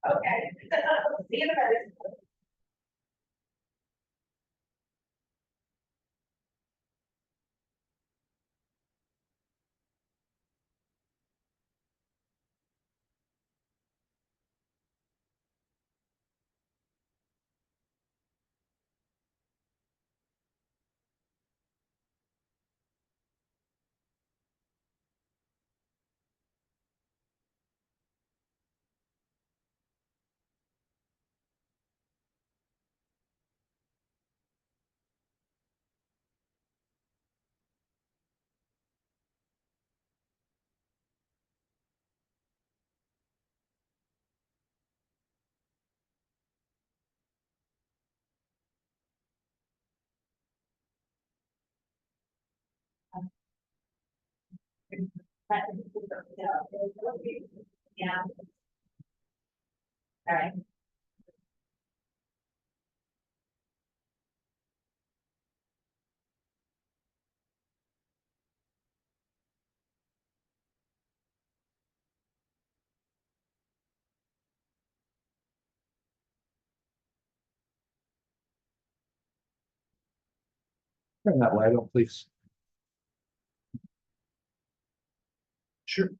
Okay. See you in a minute. Yeah, all right. Turn that light on, please. Sure.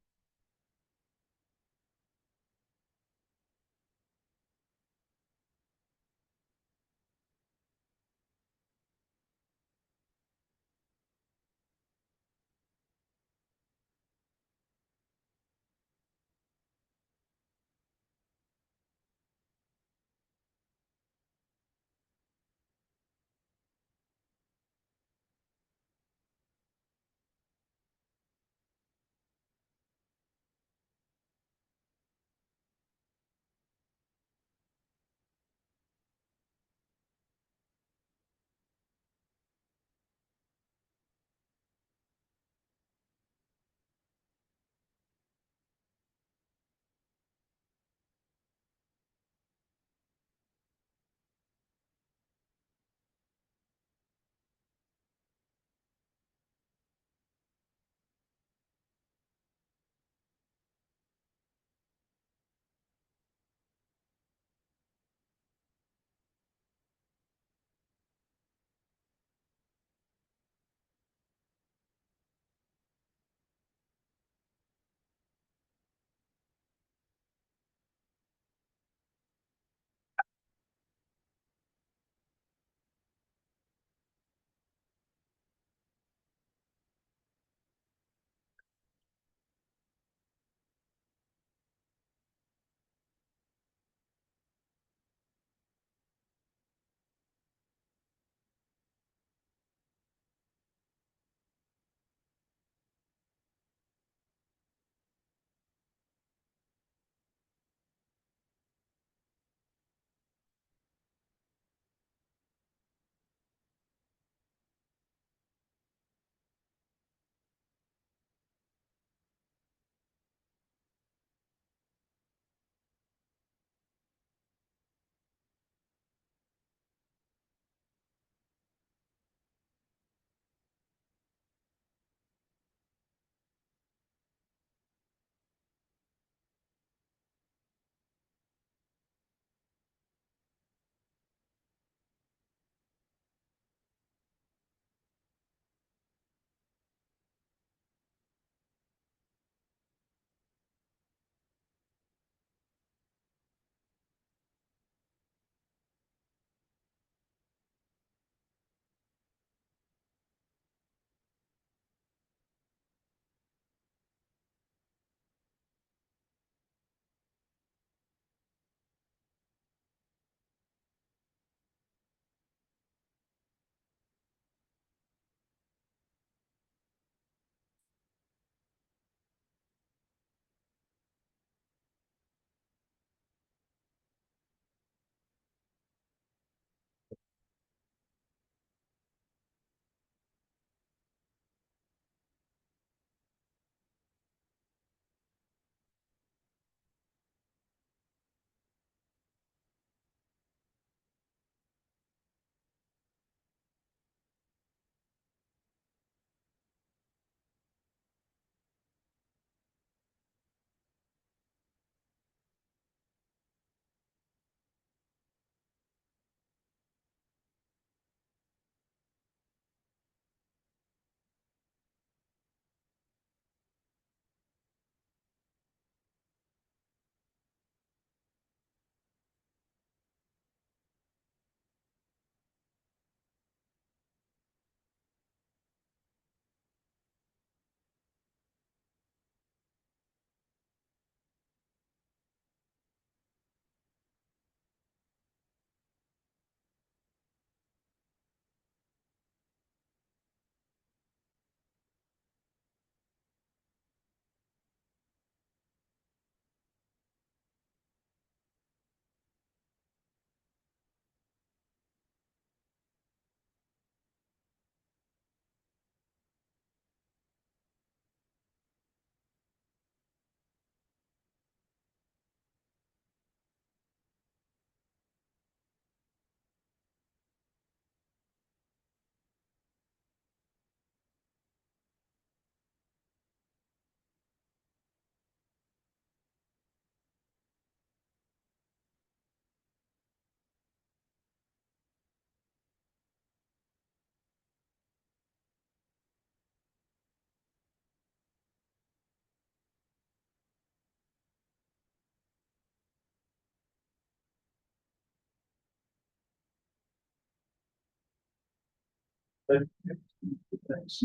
Thanks.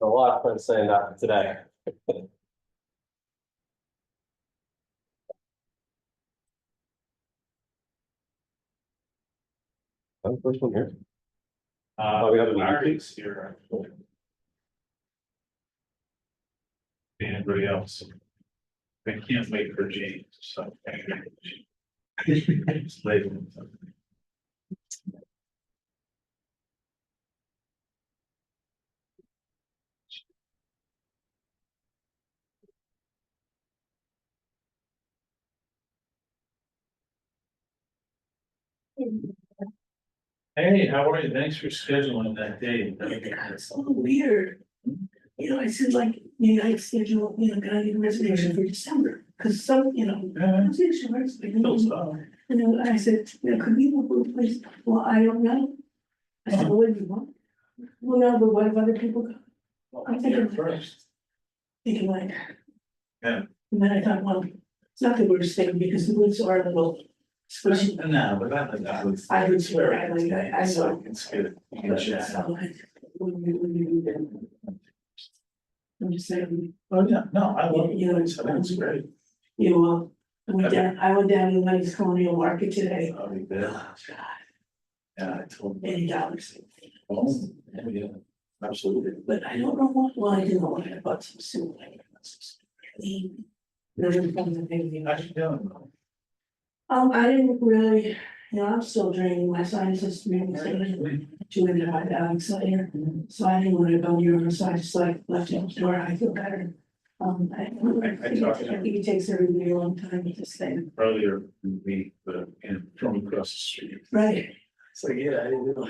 A lot of fun saying that today. I'm the first one here. We have a Larry's here, actually. Anybody else? I can't wait for James, so. It's late. Hey, how are you? Thanks for scheduling that day. It's so weird. You know, I said like, maybe I schedule, can I get a reservation for December? Cause some, Yeah. reservation works, but No, stop. I said, could we move to a place? Well, I don't know. I said, well, what do you want? Well, no, but what if other people go? I'm thinking First. Thinking like. Yeah. And then I thought, well, it's not the worst thing because the woods are a little squishy. No, but that was. I would swear, I know. So it's good. You can chat. So, when you do that. I'm just saying, Oh, yeah, no, I love it. You know, So that's great. I went down to the Lennox Colonial Market today. I'll be there. Yeah, I told them. $80. Oh, yeah, absolutely. But I don't know what, well, I didn't know what I bought some soup. There's a fun thing. How you doing? I didn't really, I'm still draining my sinuses, two antibiotics later. So I didn't want to go near her, so I just like left it at the door. I feel better. I think it takes everybody a long time to just say, Earlier in the week, but from across the street. right, It's like, yeah, I didn't know.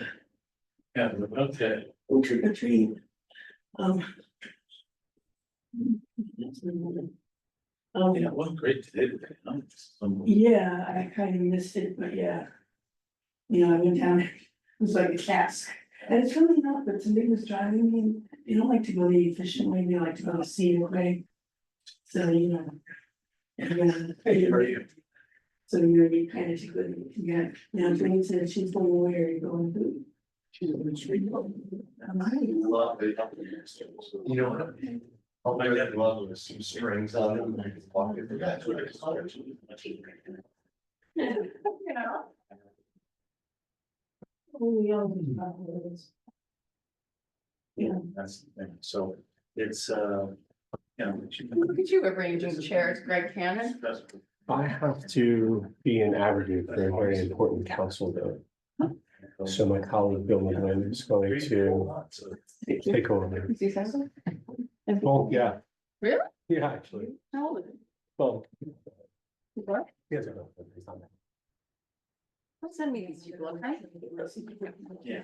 Yeah, but okay. trick or treat. Yeah, what great day today. Yeah, I kind of missed it, but yeah. I went down, it was like a task, and it's really not, but somebody was driving me, they don't like to go the efficient way, they like to go the scenic way. So, and Hey, how are you? so you kind of take good, Jane said she's going away, are you going to? She's going to street. I'm not even. You know what? I'll make that one with some strings on it. And I can walk it. That's what it's called. You know, Yeah. That's the thing. So it's, look at you arranging chairs, Greg Cannon. I have to be an advocate for a very important council bill. So my colleague Bill McGlynn is going to take over. Is he something? Oh, yeah. Really? Yeah, actually. How old is he? Well, What? he has a little bit, he's not that. What's that mean? These people, okay? Yeah.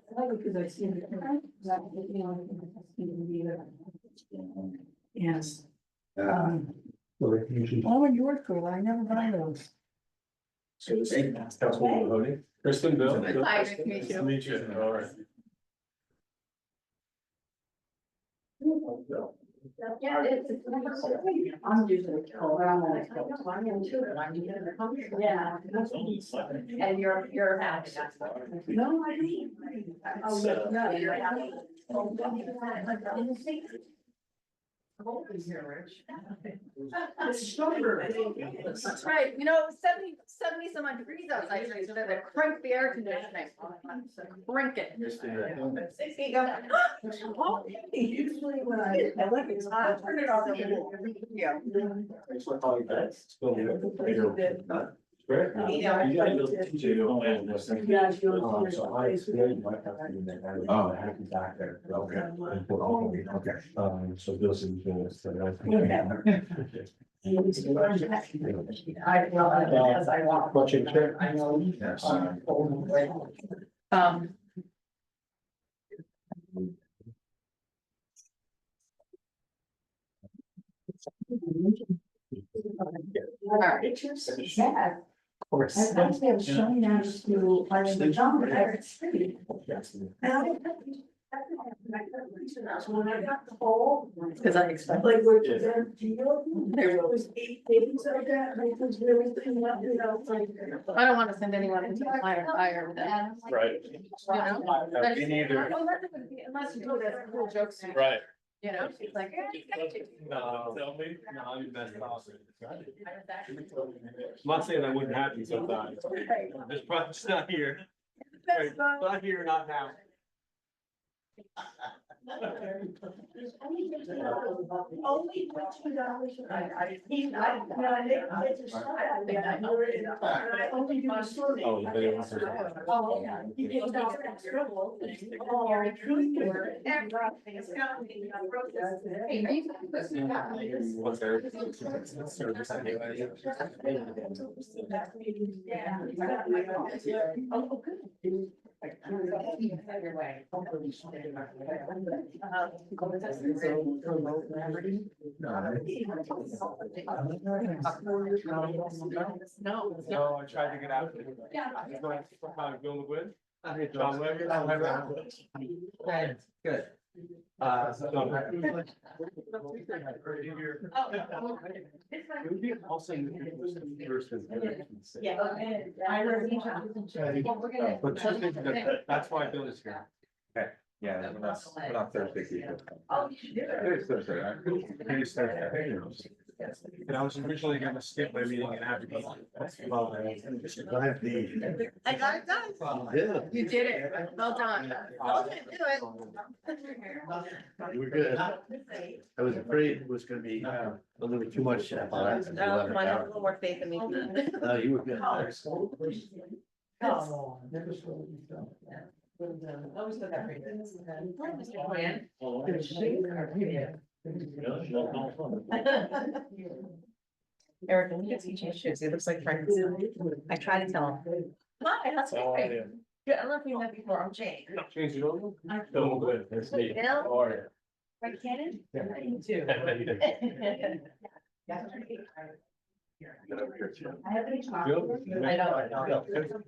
Because I see it. Yes. Oh, and yours cool, I never buy those. So this is Councilwoman Mahoney. Kristen, Bill. Hi, nice to meet you. Meet you. All right. Yeah, I'm usually cold, I'm always cold, so I'm into it, I'm getting the country. Yeah. And you're happy, that's why. No, I didn't. Oh, no, you're happy. That's right, 70 some odd degrees outside, so they crank the air conditioning. Crank it. You go, oh, Usually when I look, it's hot. turn it off. Yeah. Great. Yeah. You gotta go to TJ. Yeah, if you're- So I explained my company that I have to be back there. Okay. Okay. So Bill's in this. As I walk. Watching chair. I know. Yes. Pictures, sad. Of course. I thought they were showing down to, I mean, the jump, it's pretty. Yes. And I When I got the whole. Cause I expect. Like, we're to them deal, there was 8 things like that, and it was really clean up, you know, like. I don't wanna send anyone into the fire with that, Right. you know? Me neither. Unless you do it as cool jokes, Right. you know, it's like. No, tell me, no, I'm best possible. I'm not saying that wouldn't happen sometimes. This project's not here. Right, not here, not now. Only $2. I only do the swimming. Oh, the video was. Oh, yeah. You get that trouble. Oh, What's there? Service anyway. No. No, I tried to get out. He's going to Bill McGuinn. John Webber. Good. It would be also. Yeah. I really. But Tuesday's good. That's why Bill is here. Yeah, we're not Thursday people. Oh, you should do it. It is Thursday, right? It is Thursday. And I was originally gonna skip my meeting in Aberdeen. Well, I got it done. You did it. Well done. Do We're good. I was afraid it was gonna be a little too much. it. I have a little more faith in me. No, you were good. Eric, when you get teaching shoes, it looks like Frank. I try to tell him. Hi, how's it going? Good, I don't know if you met before, I'm Jane. Change it over? Bill McGuinn. Nice to meet you. Bill? How are you? Frank Cannon? Yeah. You too. I have any chocolate. I know.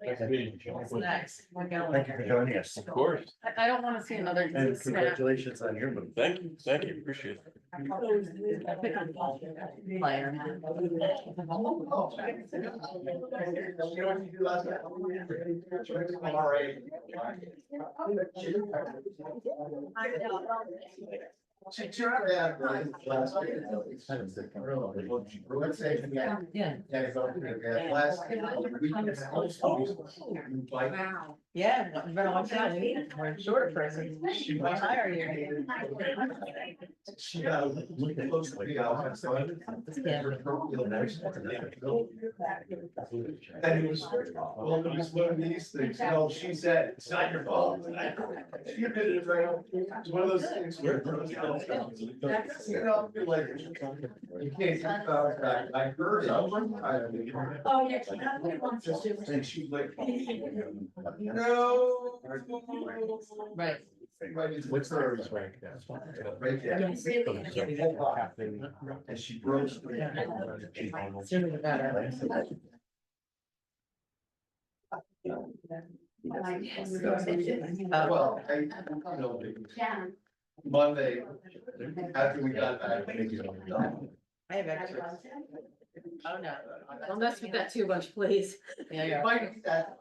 Nice to meet you. It's nice. We're going. Thank you for joining us. Of course. I don't wanna see another. And snap. congratulations on your move. Thank you, appreciate it. Player. She turned out last week. Let's say, yeah. Yeah. Last. Wow. Yeah, you better watch out, we're a shorter person. She How was. high are you? She got close to the house. And it was, well, it was one of these things, you know, she said, it's not your fault. She admitted it right on. It's one of those things where. You know, like, in case you found out, I heard it. Oh, yeah. And she's like, no. Right. What's the service rank now? Right there. And she broke. Sooner the better. Well, I, you know, Monday, after we got back. I have extras. Oh, no. Don't mess with that too much, please. Yeah, yeah. Mike, that.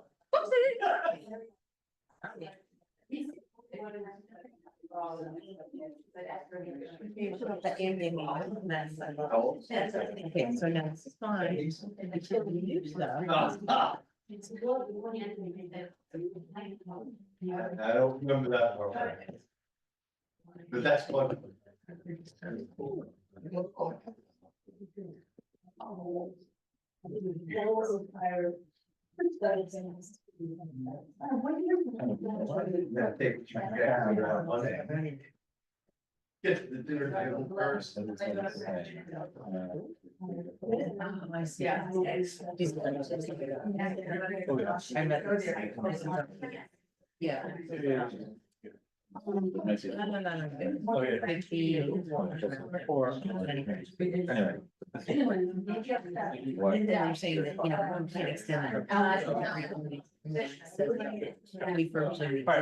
The ambient mess. Okay, so now this is fine. Until you use them. I don't remember that part. But that's fun. Get to the dinner table first. Yeah. I met her. Yeah. No. Oh, yeah. 54. Anyway, What? And then you're saying that, you know, we can't extend it. We first. I mean, I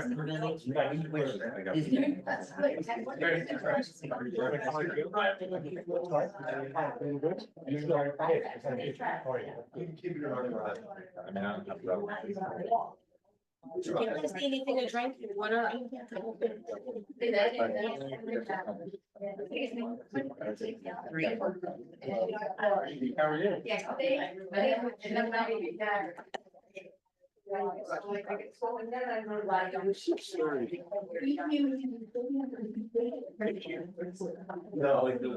don't have that. Anything to drink, water? How are you? No, like the.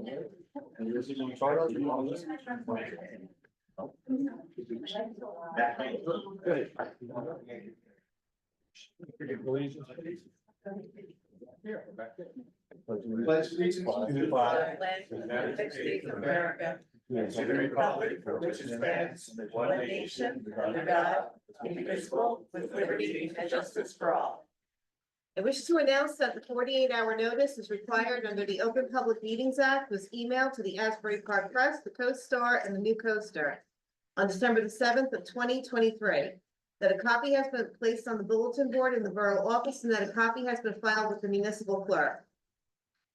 And this is in charge, you want this? Good. Pledge allegiance to the flag United States of America, and to the republic for which it stands, one nation, under God, indivisible, with liberty and justice for all. I wish to announce that the 48-hour notice is required under the Open Public Meetings Act was emailed to the Asbury Park Press, the Co-Star, and the New Coaster on December the 7th of 2023. That a copy has been placed on the bulletin board in the borough office and that a copy has been filed with the municipal clerk.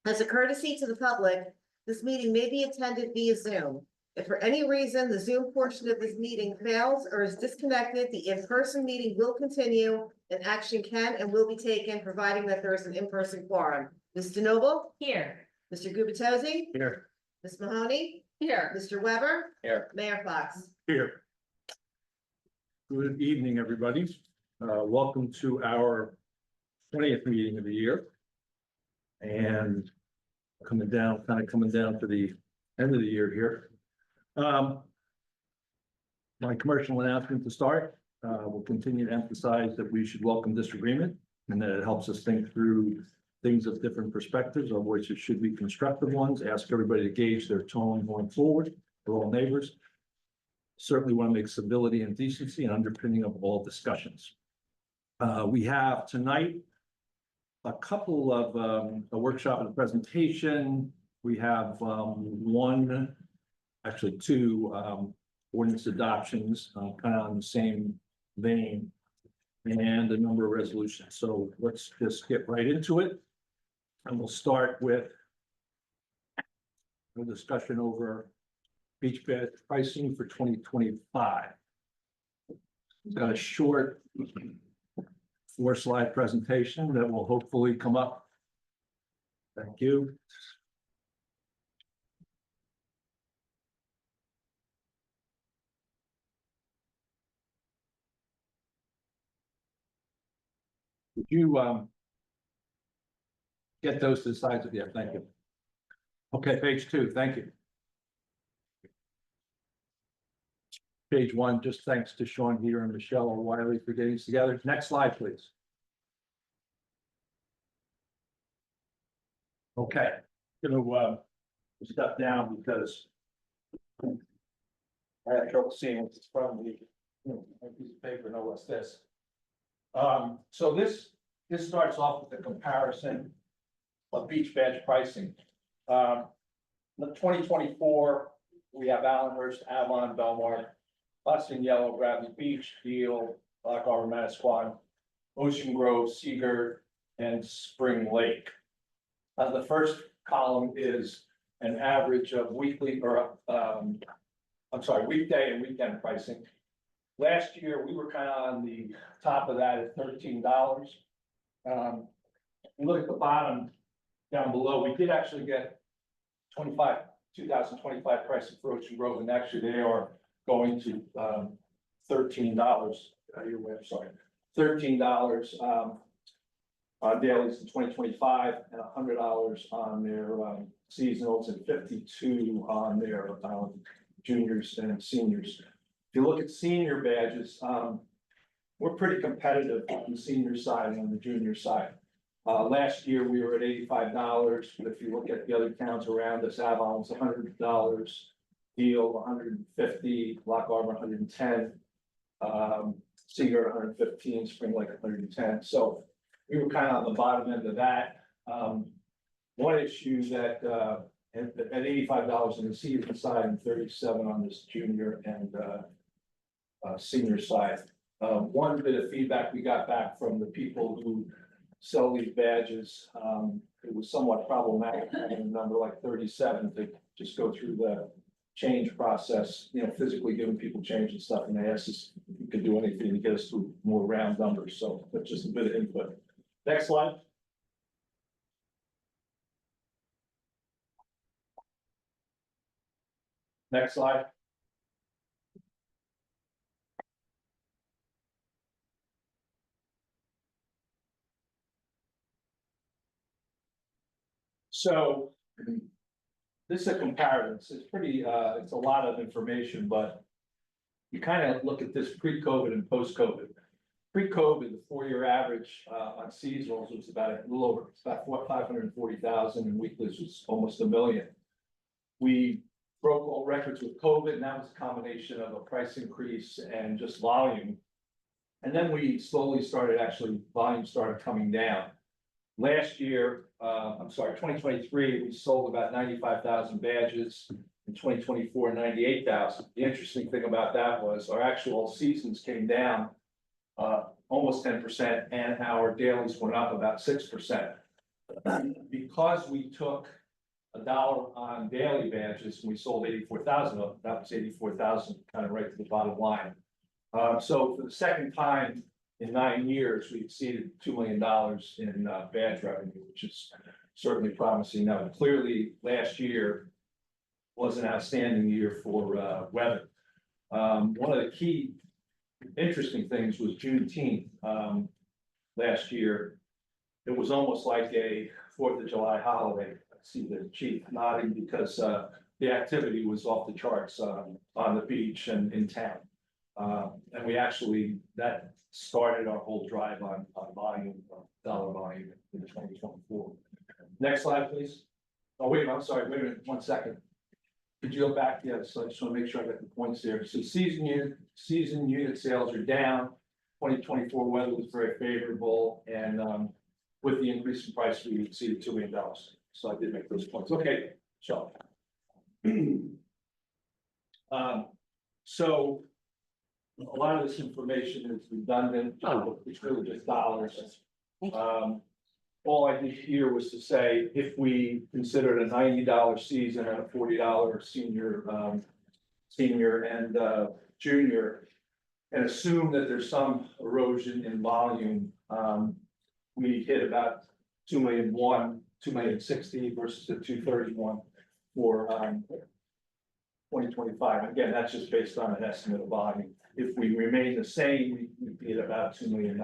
As a courtesy to the public, this meeting may be attended via Zoom. If for any reason the Zoom portion of this meeting fails or is disconnected, the in-person meeting will continue and action can and will be taken, providing that there is an in-person quorum. Ms. DeNoble? Here. Mr. Gubatose? Here. Ms. Mahoney? Here. Mr. Weber? Here. Mayor Fox? Here. Good evening, everybody. Welcome to our 20th meeting of the year. And coming down to the end of the year here. My commercial announcement to start, will continue to emphasize that we should welcome this agreement and that it helps us think through things of different perspectives, of which it should be constructive ones. Ask everybody to gauge their tone going forward. We're all neighbors. Certainly want to make civility and decency an underpinning of all discussions. We have tonight a couple of a workshop and a presentation. We have two ordinance adoptions, kind of on the same vein, and a number of resolutions. So let's just get right into it. And we'll start with a discussion over beach bed pricing for 2025. Got a short 4-slide presentation that will hopefully come up. Thank you. Would you get those to the sides of you? Thank you. Okay, page 2, thank you. Page 1, just thanks to Sean Heater and Michelle Wiley for getting us together. Next slide, please. Okay, gonna step down because I had trouble seeing what it's from the piece of paper. No, what's this? So this starts off with a comparison of beach badge pricing. The 2024, we have Allenhurst, Avon, Belmar, Boston Yellow, Bradley Beach, Deal, Black Harbor, Manasquan, Ocean Grove, Seagirt, and Spring Lake. The first column is an average of weekly or, weekday and weekend pricing. Last year, we were kind of on the top of that at $13. You look at the bottom down below, we did actually get 2025 pricing for Ocean Grove, and actually they are going to $13. Your way, I'm sorry, $13 on dailies in 2025, and $100 on their seasonals, and $52 on their juniors and seniors. If you look at senior badges, we're pretty competitive on the senior side and on the junior side. Last year, we were at $85, but if you look at the other towns around us, Avon was $100, Deal $150, Black Harbor $110, Seagirt $115, Spring Lake $110. So we were kind of on the bottom end of that. One issue that at $85 on the senior side and 37 on this junior and senior side. One bit of feedback we got back from the people who sell these badges, it was somewhat problematic having a number like 37 to just go through the change process, physically giving people change and stuff, and they asked us if we could do anything to get us to more round numbers, so that's just a bit of input. Next slide. Next slide. So this is a comparison. It's pretty, it's a lot of information, but you kind of look at this pre-COVID and post-COVID. Pre-COVID, the 4-year average on seasonals was about a little over, about 540,000, and weeklies was almost 1 million. We broke all records with COVID, and that was a combination of a price increase and just volume. And then we slowly started, volume started coming down. Last year, 2023, we sold about 95,000 badges. In 2024, 98,000. The interesting thing about that was our actual seasons came down almost 10%, and our dailies went up about 6%. Because we took $1 on daily badges, and we sold 84,000 of them. That was 84,000, kind of right to the bottom line. So for the second time in 9 years, we exceeded $2 million in badge revenue, which is certainly promising. Now, clearly, last year was an outstanding year for weather. One of the key interesting things was Juneteenth last year. It was almost like a 4th of July holiday. I see the chief nodding because the activity was off the charts on the beach and in town. And we actually, that started our whole drive on volume, dollar volume in 2024. Next slide, please. Oh, wait, I'm sorry, wait a minute, 1 second. Could you go back? Yeah, so I just want to make sure I got the points there. So season unit sales are down. 2024 weather was very favorable, and with the increase in price, we exceeded $2 million. So I did make those points. Okay, so. So a lot of this information is redundant. It's really just dollars. All I did here was to say, if we considered a $90 season and a $40 senior and junior, and assume that there's some erosion in volume, we hit about 2,060,000 versus the 231 for 2025. Again, that's just based on an estimate of volume. If we remain the same, we'd be at about $2 million.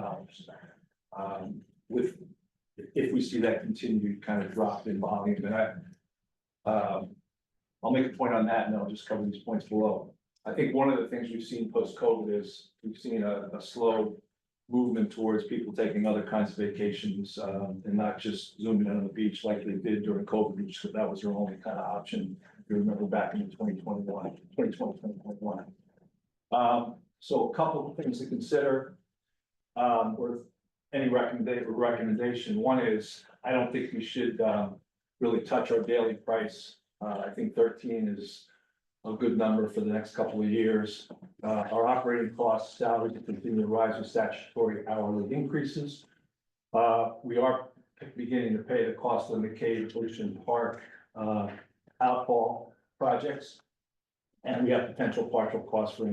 If we see that continued kind of drop in volume, and I'll make a point on that, and I'll just cover these points below. I think one of the things we've seen post-COVID is we've seen a slow movement towards people taking other kinds of vacations, and not just zooming in on the beach like they did during COVID, which that was their only kind of option. If you remember back in 2021. So a couple of things to consider, or any recommendation. One is, I don't think we should really touch our daily price. I think 13 is a good number for the next couple of years. Our operating costs, salaries continue to rise with statutory hourly increases. We are beginning to pay the cost of the McCabe Ocean Park outfall projects. And we have potential partial costs for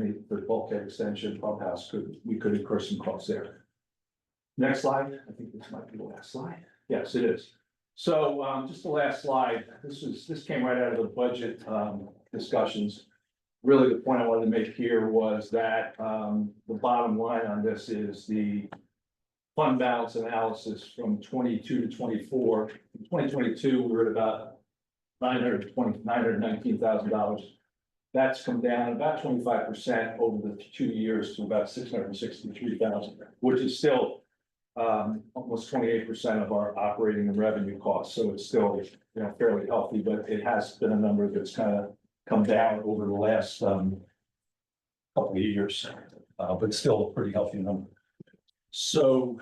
bulkhead extension, pump house, we could incur some costs there. Next slide. I think this might be the last slide. Yes, it is. So just the last slide. This came right out of the budget discussions. Really, the point I wanted to make here was that the bottom line on this is the fund balance analysis from 22 to 24. In 2022, we were at about $919,000. That's come down about 25% over the 2 years to about 663,000, which is still almost 28% of our operating and revenue costs. So it's still, fairly healthy, but it has been a number that's kind of come down over the last couple of years, but still a pretty healthy number. So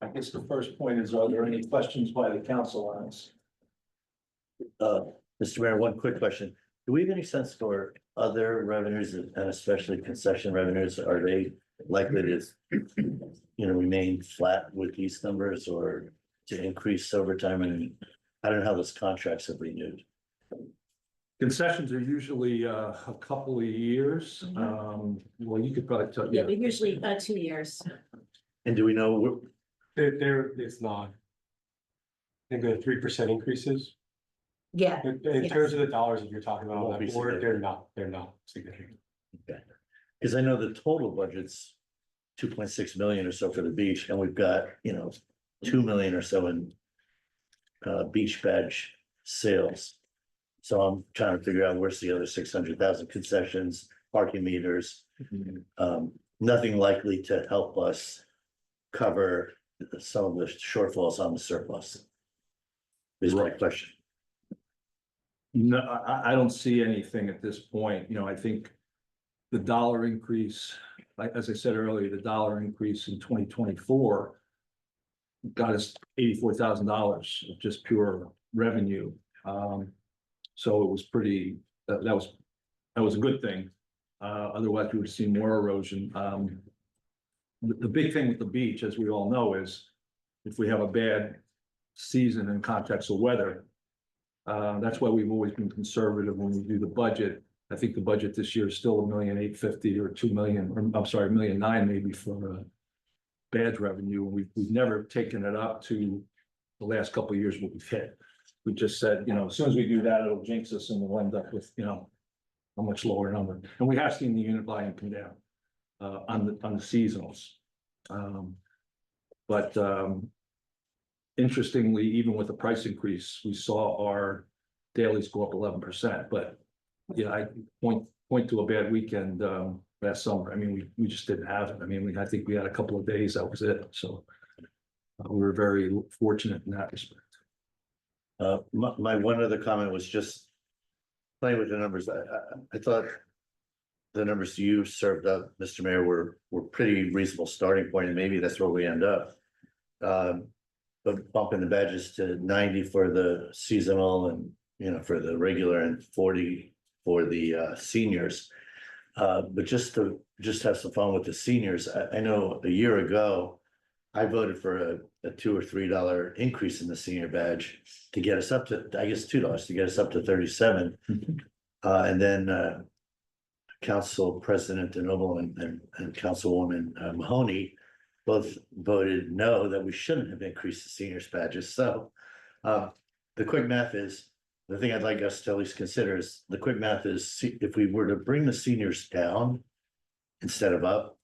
I guess the first point is, are there any questions by the council on this? Mr. Mayor, one quick question. Do we have any sense for other revenues and especially concession revenues? Are they likely to, remain flat with these numbers or to increase over time? And I don't know how those contracts have renewed. Concessions are usually a couple of years. Well, you could probably tell, Yeah, yeah. but usually 2 years. And do we know, It's not. I think they're 3% increases. Yeah, In terms of the dollars that you're talking about on Won't be that board, significant. they're not significant. because I know the total budget's 2.6 million or so for the beach, and we've got, 2 million or so in beach badge sales. So I'm trying to figure out where's the other 600,000 concessions, parking meters. Nothing likely to help us cover some of the shortfalls on the surplus. Is my question. No, I don't see anything at this point. I think the dollar increase, like, as I said earlier, the dollar increase in 2024 got us $84,000 of just pure revenue. So it was pretty, that was a good thing. Otherwise, we would have seen more erosion. The big thing with the beach, as we all know, is if we have a bad season in context of weather, that's why we've always been conservative when we do the budget. I think the budget this year is still $1,850,000 or 2 million, or I'm sorry, 1,009,000 maybe for badge revenue. We've never taken it up to the last couple of years what we've hit. We just said, as soon as we do that, it'll jinx us and we'll end up with, a much lower number. And we have seen the unit volume come down on the seasonals. But interestingly, even with the price increase, we saw our dailies go up 11%. But yeah, I point to a bad weekend last summer. I mean, we just didn't have it. I mean, I think we had a couple of days, that was it. So we were very fortunate in that respect. My one other comment was just playing with the numbers. I thought the numbers you served up, Mr. Mayor, were pretty reasonable starting point, and maybe that's where we end up. But bumping the badges to 90 for the seasonal and, for the regular and 40 for the seniors. But just to have some fun with the seniors, I know a year ago, I voted for a $2 or $3 increase in the senior badge to get us up to, I guess, $2 to get us up to 37. And then Council President DeNoble and Councilwoman Mahoney both voted no, that we shouldn't have increased the seniors badges. So the quick math is, the thing I'd like us to at least consider is, the quick math is, if we were to bring the seniors down instead of up,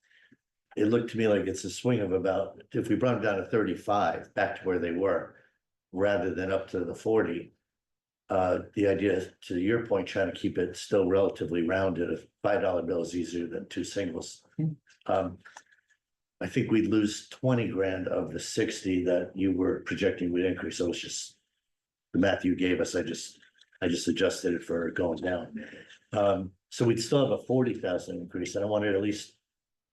it looked to me like it's a swing of about, if we brought them down to 35, back to where they were, rather than up to the 40. The idea, to your point, trying to keep it still relatively rounded, a $5 bill is easier than two singles. I think we'd lose 20 grand of the 60 that you were projecting would increase. So it's just the math you gave us. I just adjusted it for going down. So we'd still have a 40,000 increase, and I wanted to at least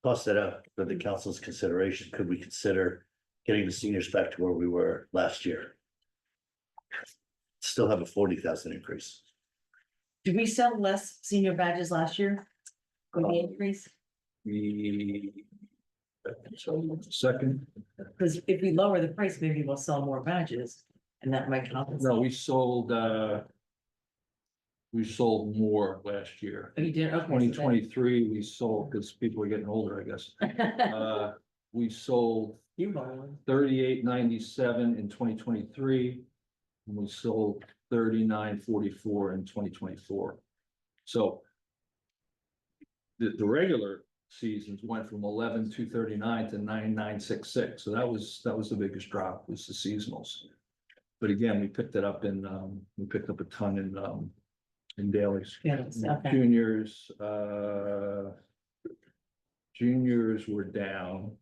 toss that up for the council's consideration. Could we consider getting the seniors back to where we were last year? Still have a 40,000 increase. did we sell less senior badges last year? With the increase? Second, Because if we lower the price, maybe we'll sell more badges and that might compensate. no, we sold more last year. Oh, you did, okay. 2023, we sold, because people are getting older, I guess. We sold You bought one. 3897 in 2023. And we sold 3944 in 2024. So the regular seasons went from 11,239 to 9,966. So that was the biggest drop, was the seasonals. But again, we picked it up we picked up a ton in dailies. Yeah, it's okay. Juniors were down.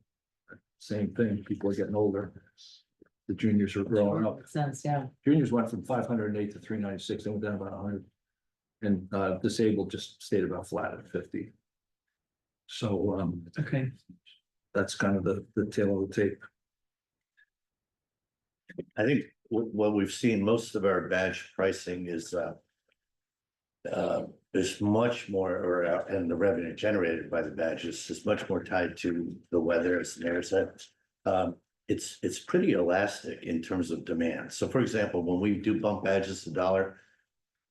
Same thing, people are getting older. The juniors are growing up. Makes sense, yeah. Juniors went from 508 to 396, they went down about 100. And disabled just stayed about flat at 50. So Okay. that's kind of the tail of the tape. I think what we've seen, most of our badge pricing is much more, and the revenue generated by the badges is much more tied to the weather, as the mayor said. It's pretty elastic in terms of demand. So for example, when we do bump badges $1,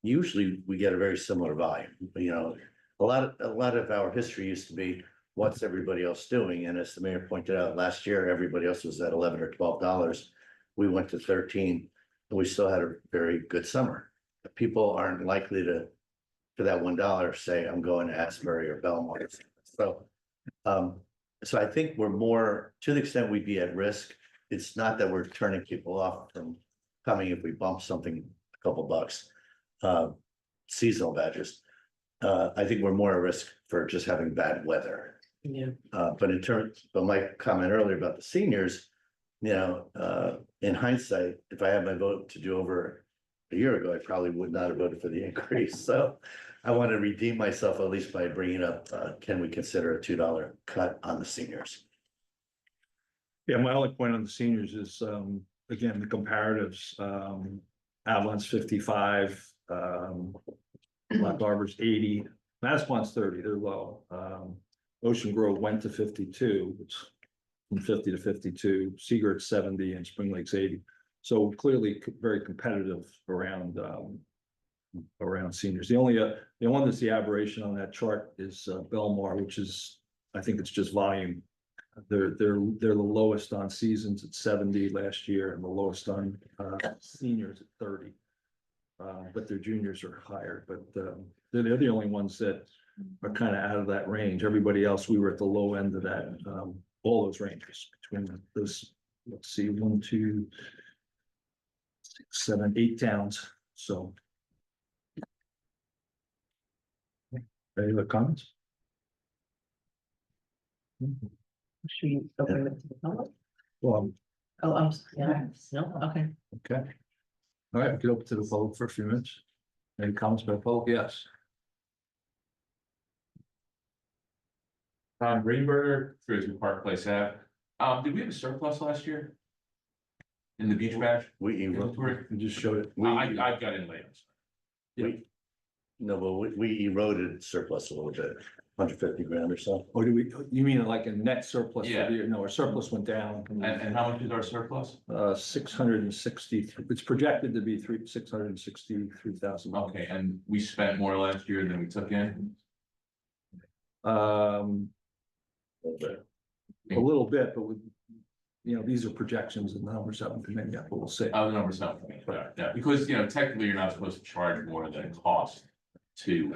usually we get a very similar volume. You know, a lot of our history used to be, what's everybody else doing? And as the mayor pointed out, last year, everybody else was at $11 or $12. We went to 13, and we still had a very good summer. People aren't likely to, for that $1, say, I'm going to Asbury or Belmont. So, so I think we're more, to the extent we'd be at risk, it's not that we're turning people off from coming if we bump something a couple bucks. Seasonal badges. I think we're more at risk for just having bad weather. Yeah. But my comment earlier about the seniors, you know, in hindsight, if I had my vote to do over a year ago, I probably would not have voted for the increase. So I want to redeem myself at least by bringing up, can we consider a $2 cut on the seniors? Yeah, my only point on the seniors is, again, the comparatives, Avalon's 55, Black Arbor's 80, Massillon's 30, they're low. Ocean Grove went to 52, which from 50 to 52, Seagirt's 70 and Spring Lake's 80. So clearly very competitive around seniors. The one that's the aberration on that chart is Belmar, which is, I think it's just volume. They're the lowest on seasons at 70 last year and the lowest on seniors at 30. But their juniors are higher, but they're the only ones that are kind of out of that range. Everybody else, we were at the low end of that, all those ranges between those, let's see, 1, 2, 6, 7, 8 towns. So. Any other comments? Should we open it to the public? Well, Oh, yeah, no, okay. okay. All right, we can open to the public for a few minutes. Any comments by the public? Yes. Greenberger, Frisbee Park Place Ave. Did we have a surplus last year? In the beach badge? We We just showed it. I got in late. no, but we eroded surplus a little bit, 150 grand or so. Or you mean like a net surplus? For Yeah. the year? No, our surplus went down. And how much is our surplus? 660, it's projected to be 663,000. Okay, and we spent more last year than we took in? A little bit, but these are projections and numbers haven't come in yet, but we'll see. The number's not for me, yeah, because, technically you're not supposed to charge more than it costs to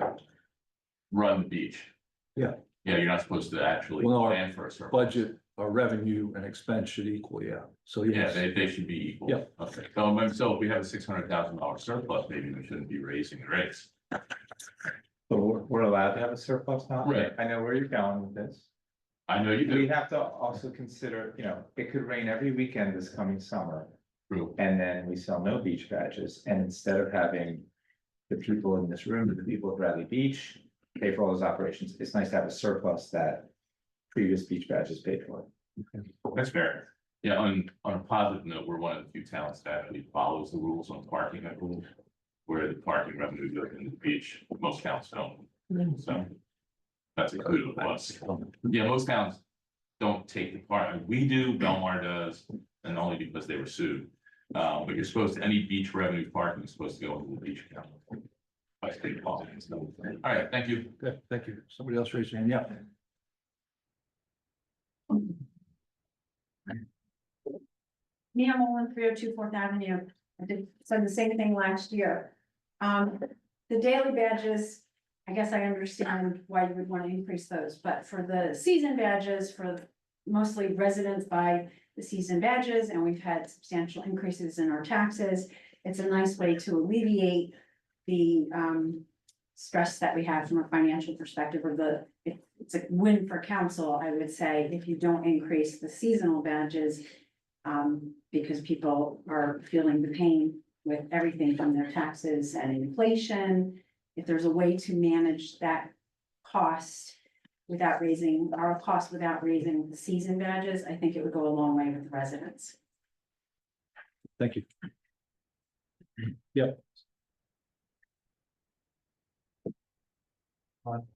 run the beach. Yeah. Yeah, you're not supposed to actually Well, our plan for a surplus. Budget, our revenue and expense should equal, yeah. So Yeah, yes, they should be equal. Yeah. Okay, so if we have a $600,000 surplus, maybe we shouldn't be raising the rates. But we're allowed to have a surplus now? Right. I know where you're going with this. I know you We do. have to also consider, it could rain every weekend this coming summer. True. And then we sell no beach badges, and instead of having the people in this room, the people at Bradley Beach pay for all those operations, it's nice to have a surplus that previous beach badges paid for. That's fair. Yeah, on a positive note, we're one of the few towns that actually follows the rules on parking, I believe. Where the parking revenue goes into the beach, most towns don't, so. That's a kudos to us. Yeah, most towns don't take the part, we do, Belmar does, and only because they were sued. But you're supposed to, any beach revenue parking is supposed to go into the beach account. By state law. All right, thank you. good, thank you. Somebody else raise your hand, yeah. Me, I'm on 302 Fourth Avenue. I said the same thing last year. The daily badges, I guess I understand why you would want to increase those, but for the season badges, for mostly residents buy the season badges, and we've had substantial increases in our taxes. It's a nice way to alleviate the stress that we have from a financial perspective, or it's a win for council, I would say, if you don't increase the seasonal badges. Because people are feeling the pain with everything from their taxes and inflation. If there's a way to manage that cost without raising the season badges, I think it would go a long way with the residents. Thank you.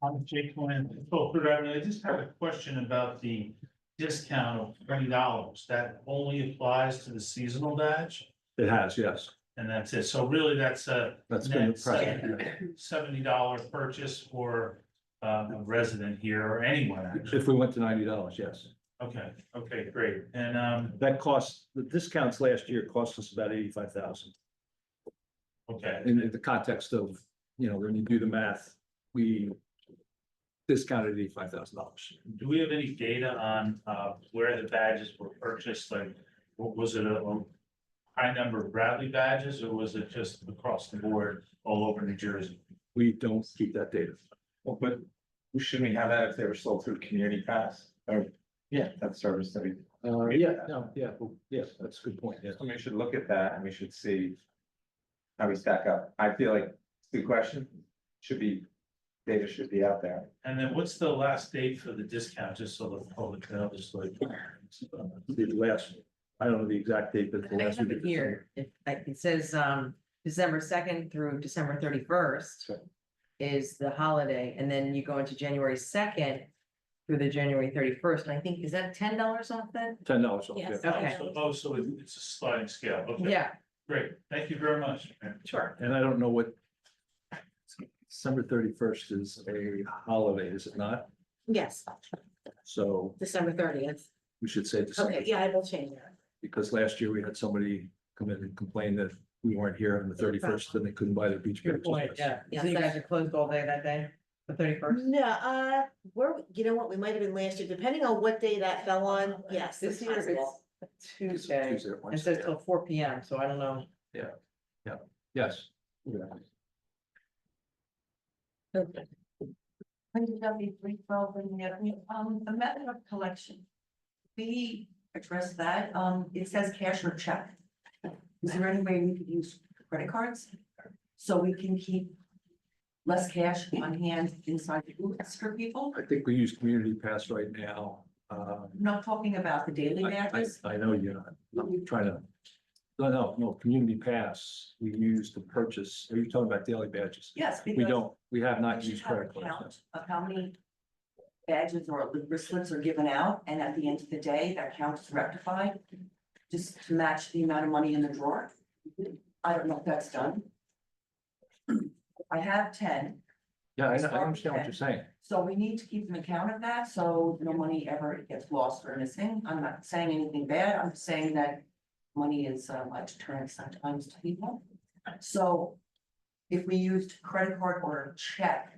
I'm Jake Quinn. I just have a question about the discount of $20. That only applies to the seasonal badge, It has, yes. and that's it. So really, that's a That's been the net precedent. $70 purchase for a resident here or anyone, actually. If we went to $90, yes. Okay, great. And, That cost, the discounts last year cost us about 85,000. okay, In the context of, when you do the math, we discounted $85,000. do we have any data on, where the badges were purchased? Like, was it a high number of Bradley badges, or was it just across the board all over New Jersey? We don't keep that data. Well, but shouldn't we have that if they were sold through Community Pass or, yeah, that service that we. Yes, that's a good point, yes. So we should look at that and we should see how we stack up. I feel like it's a good question. Data should be out there. And then what's the last date for the discount, just so the public knows, like? The last, I don't know the exact date, but the I last have week it of here, it says, December 2nd through December 31st. Okay. Is the holiday, and then you go into January 2nd through the January 31st, and I think, is that $10 off then? $10 off, yeah. Yes. Okay. So it's a sliding scale, okay, Yeah, great, thank you very much. sure. And I don't know what. December 31st is a holiday, is it not? Yes, So December 30th. we should say December, Okay, yeah, I will change that. because last year we had somebody come in and complain that we weren't here on the 31st and they couldn't buy their beach Good point, badges. yeah. So you guys are closed all day that day, the 31st? No, you know what, we might have been last year, depending on what day that fell on, yes. This it's year possible. it's Tuesday, Tuesday or it Wednesday. says till 4 PM, so I don't know. Yes. The method of collection. We address that, it says cash or check. Is there any way we could use credit cards? So we can keep less cash on hand inside the booths for people? I think we use Community Pass right now. I'm not talking about the daily badges. I know you're not, I'm trying to. No, Community Pass, we use to purchase, are you talking about daily badges? Yes, We because don't, we have not we should used have credit a cards. count of how many badges or wristlets are given out, and at the end of the day, that count is rectified. Just to match the amount of money in the drawer. I don't know if that's done. I have 10, Yeah, I understand what you're saying. so we need to keep an account of that, so no money ever gets lost or missing. I'm not saying anything bad, I'm just saying that money is a deterrent sometimes to people. So if we used credit card or check,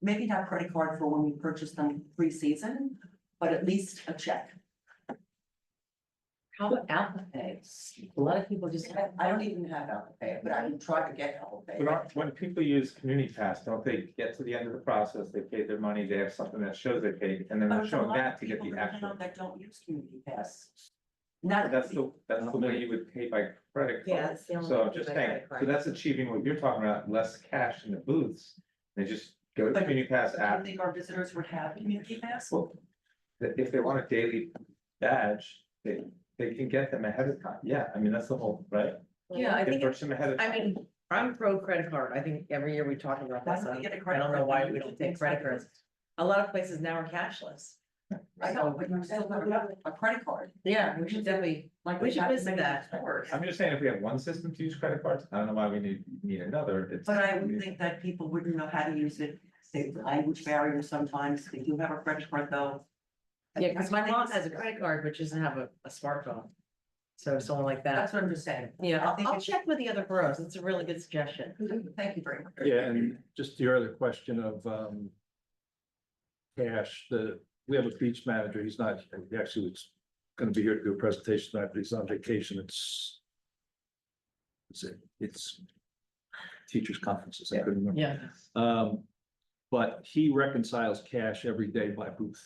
maybe not credit card for when we purchase them pre-season, but at least a check. How about Apple Pay? A lot of people just. I don't even have Apple Pay, but I would try to get Apple Pay. But when people use Community Pass, don't they get to the end of the process, they paid their money, they have something that shows they paid, and then But they're there's a showing lot of that to get people the that actual. That don't use Community Pass. Not. That's the way you would pay by credit Yeah, card. that's the only So way I'm to just pay by saying, credit so card. that's achieving what you're talking about, less cash in the booths. They just go to But Community Pass Do you app. think our visitors would have Community Pass? Well, if they want a daily badge, they can get them ahead of time. Yeah, I mean, that's the whole, right? Yeah, I They think, purchase them ahead of I time. mean, I'm pro credit card. I think every year we talk about Why this. don't we get a I credit don't know card why when we you don't do take credit things like cards. A lot of places now are cashless. I know, but you still have a credit card, Yeah, we should definitely, like. we should have visit many that. stores. I'm just saying, if we have one system to use credit cards, I don't know why we need another. It's. But I would think that people wouldn't know how to use it, say language barrier sometimes, they do have a credit card though. yeah, because my mom has a credit card, but she doesn't have a smartphone. So someone like that, That's what I'm just saying. yeah, I think I'll it's- check with the other boroughs. It's a really good suggestion. Thank you very much. Yeah, and just your other question of, cash, we have a beach manager, he's not, he actually was gonna be here to do a presentation tonight, but he's on vacation, it's teachers' conferences, I couldn't remember. Yeah. But he reconciles cash every day by booth,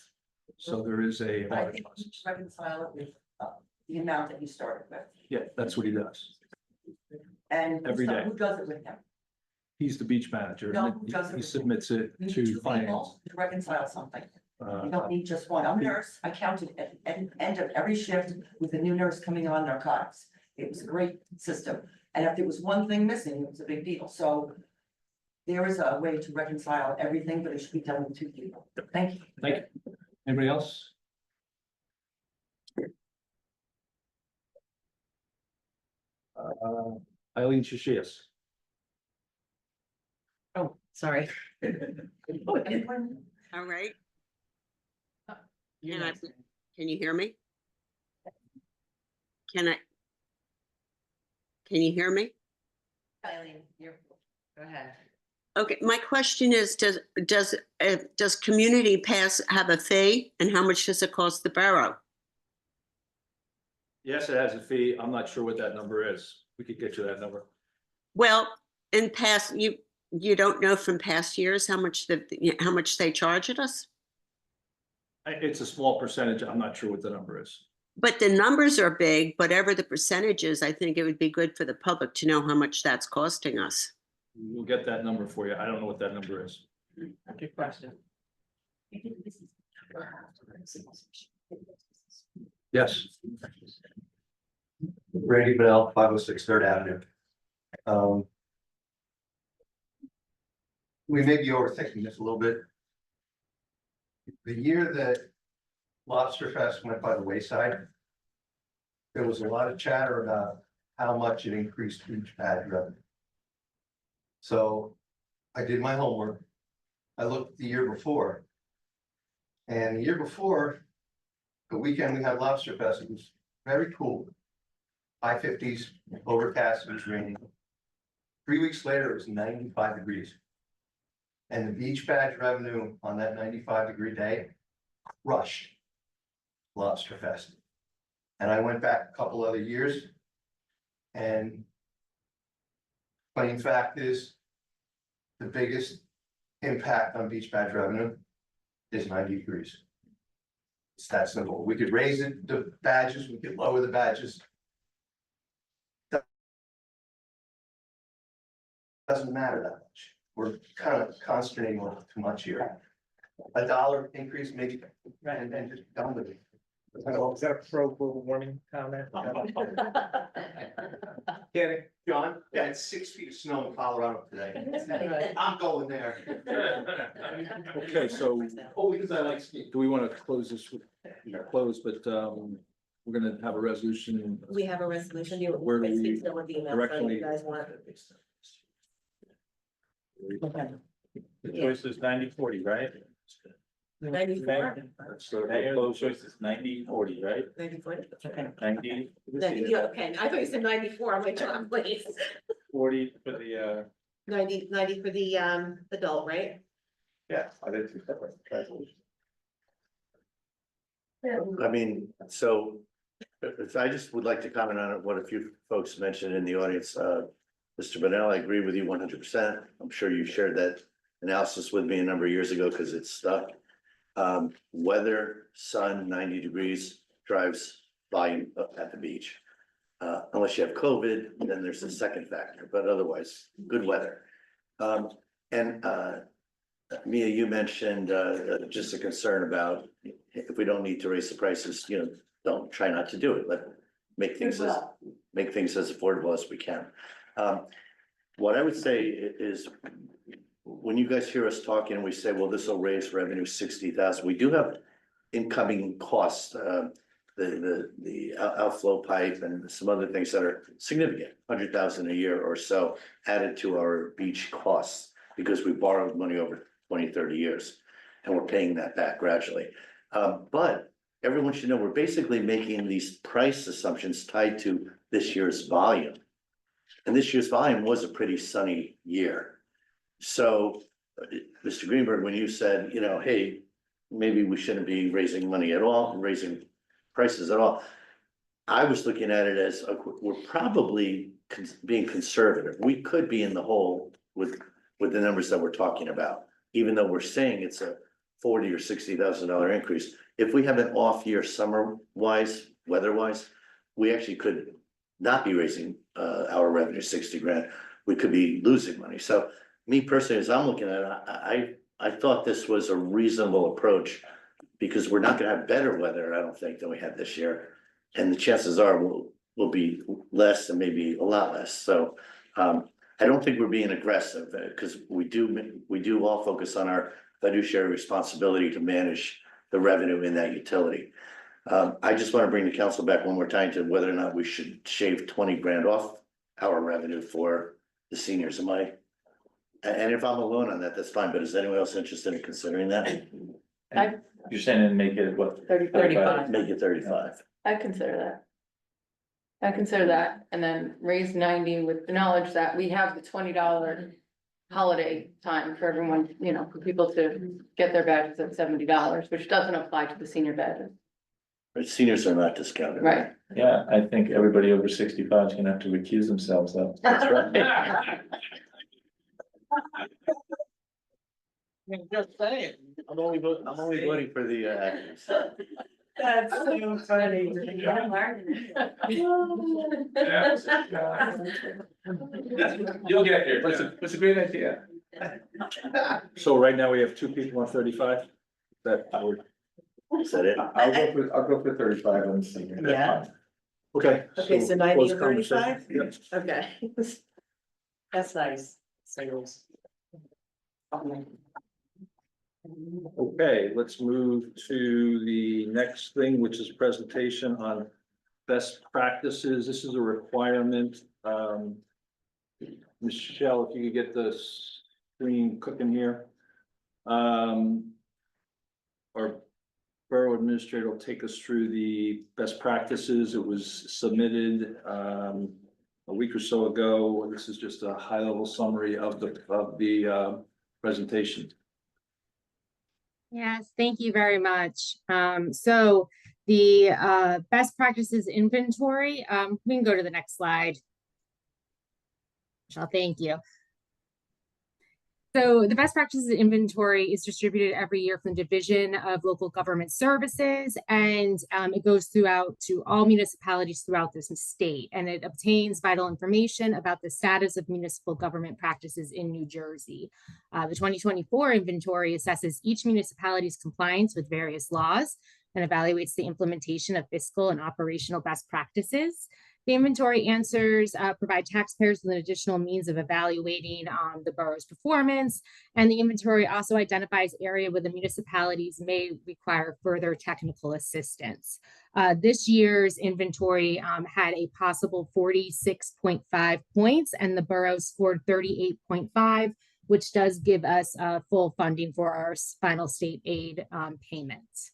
so there is a I audit think we process. should reconcile it with the amount that you started with. Yeah, that's what he does. And Every day. who does it with him? He's the beach manager, No, and who does it he with submits it You need to two finance. people to reconcile something. You Uh, don't need just one. I'm a nurse. I counted at end of every shift with a new nurse coming on narcotics. It was a great system. And if there was one thing missing, it was a big deal, so. There is a way to reconcile everything, but it should be done with two people. Thank you. Thank you. Anybody else? Eileen Shishias. Oh, sorry. All right. Can you hear me? Can you hear me? Eileen, go ahead. Okay, my question is, does Community Pass have a fee, and how much does it cost the borough? Yes, it has a fee. I'm not sure what that number is. We could get you that number. Well, in past, you don't know from past years how much they charged us? It's a small percentage. I'm not sure what the number is. But the numbers are big, whatever the percentage is, I think it would be good for the public to know how much that's costing us. We'll get that number for you. I don't know what that number is. Good question. Yes. Randy Bell, 506 Third Avenue. We may be overthinking this a little bit. The year that Lobster Fest went by the wayside, there was a lot of chatter about how much it increased beach pad revenue. So I did my homework. I looked the year before. And the year before, the weekend we had Lobster Fest, it was very cool. High 50s, overcast, it was raining. 3 weeks later, it was 95 degrees. And the beach badge revenue on that 95-degree day crushed Lobster Fest. And I went back a couple other years. And plain fact is, the biggest impact on beach badge revenue is 90 degrees. It's that simple. We could raise it, the badges, we could lower the badges. Doesn't matter that much. We're kind of concentrating on it too much here. $1 increase, maybe, and just done with it. Is that a pro global warming comment? Kidding, John, yeah, it's 6 feet of snow in Colorado today. I'm going there. Okay, so Oh, because I like skiing. do we want to close this with, close, but we're gonna have a resolution. We have a resolution. You Where do we basically know what the amount that directionally- you guys want. The choice is 90-40, right? 94. So the close choice is 90-40, right? 94. Okay. 90, Okay, I thought you said 94. I'm like, John, please. 40 for the 90 for the adult, right? yeah, I did two separate resolutions. I mean, so I just would like to comment on what a few folks mentioned in the audience. Mr. Bennell, I agree with you 100%. I'm sure you shared that analysis with me a number of years ago because it's stuck. Weather, sun, 90 degrees drives volume up at the beach. Unless you have COVID, then there's a second factor, but otherwise, good weather. And Mia, you mentioned just a concern about if we don't need to raise the prices, don't try not to do it, but make things as affordable as we can. What I would say is, when you guys hear us talking and we say, well, this will raise revenue 60,000, we do have incoming costs, the outflow pipe and some other things that are significant, 100,000 a year or so added to our beach costs because we borrowed money over 20, 30 years and we're paying that back gradually. But everyone should know we're basically making these price assumptions tied to this year's volume. And this year's volume was a pretty sunny year. So, Mr. Greenberg, when you said, hey, maybe we shouldn't be raising money at all, raising prices at all. I was looking at it as we're probably being conservative. We could be in the hole with the numbers that we're talking about, even though we're saying it's a $40,000 or $60,000 increase. If we have an off year summer wise, weather wise, we actually could not be raising our revenue 60 grand. We could be losing money. So me personally, as I'm looking at it, I thought this was a reasonable approach because we're not gonna have better weather, I don't think, than we had this year. And the chances are will be less and maybe a lot less. So I don't think we're being aggressive because we do all focus on our fiduciary responsibility to manage the revenue in that utility. I just want to bring the council back one more time to whether or not we should shave 20 grand off our revenue for the seniors. Am I? And if I'm alone on that, that's fine, but is anyone else interested in considering that? You're saying make it what? 35. Make it 35. I consider that. I consider that, and then raise 90 with the knowledge that we have the $20 holiday time for everyone, you know, for people to get their badges at $70, which doesn't apply to the senior badges, But seniors are not discounted. right? Yeah, I think everybody over 65 is gonna have to recuse themselves though. That's right. Just saying. I'm only voting for the That's so funny. You'll get there. That's a great idea. So right now we have 2 people on 35? That would. Is that it? I'll go for 35 on the senior. That's Yeah. fine. Okay. Okay, so 90 close and conversation. 35? Yep. Okay. That's nice. Singles. Okay, let's move to the next thing, which is presentation on best practices. This is a requirement. Michelle, if you could get the screen cooking here. Our borough administrator will take us through the best practices. It was submitted a week or so ago. This is just a high-level summary of the presentation. Yes, thank you very much. So the best practices inventory, we can go to the next slide. Michelle, thank you. So the best practices inventory is distributed every year from the Division of Local Government Services, and it goes throughout to all municipalities throughout this state, and it obtains vital information about the status of municipal government practices in New Jersey. The 2024 inventory assesses each municipality's compliance with various laws and evaluates the implementation of fiscal and operational best practices. The inventory answers provide taxpayers with an additional means of evaluating the borough's performance, and the inventory also identifies areas where the municipalities may require further technical assistance. This year's inventory had a possible 46.5 points, and the borough scored 38.5, which does give us full funding for our final state aid payments.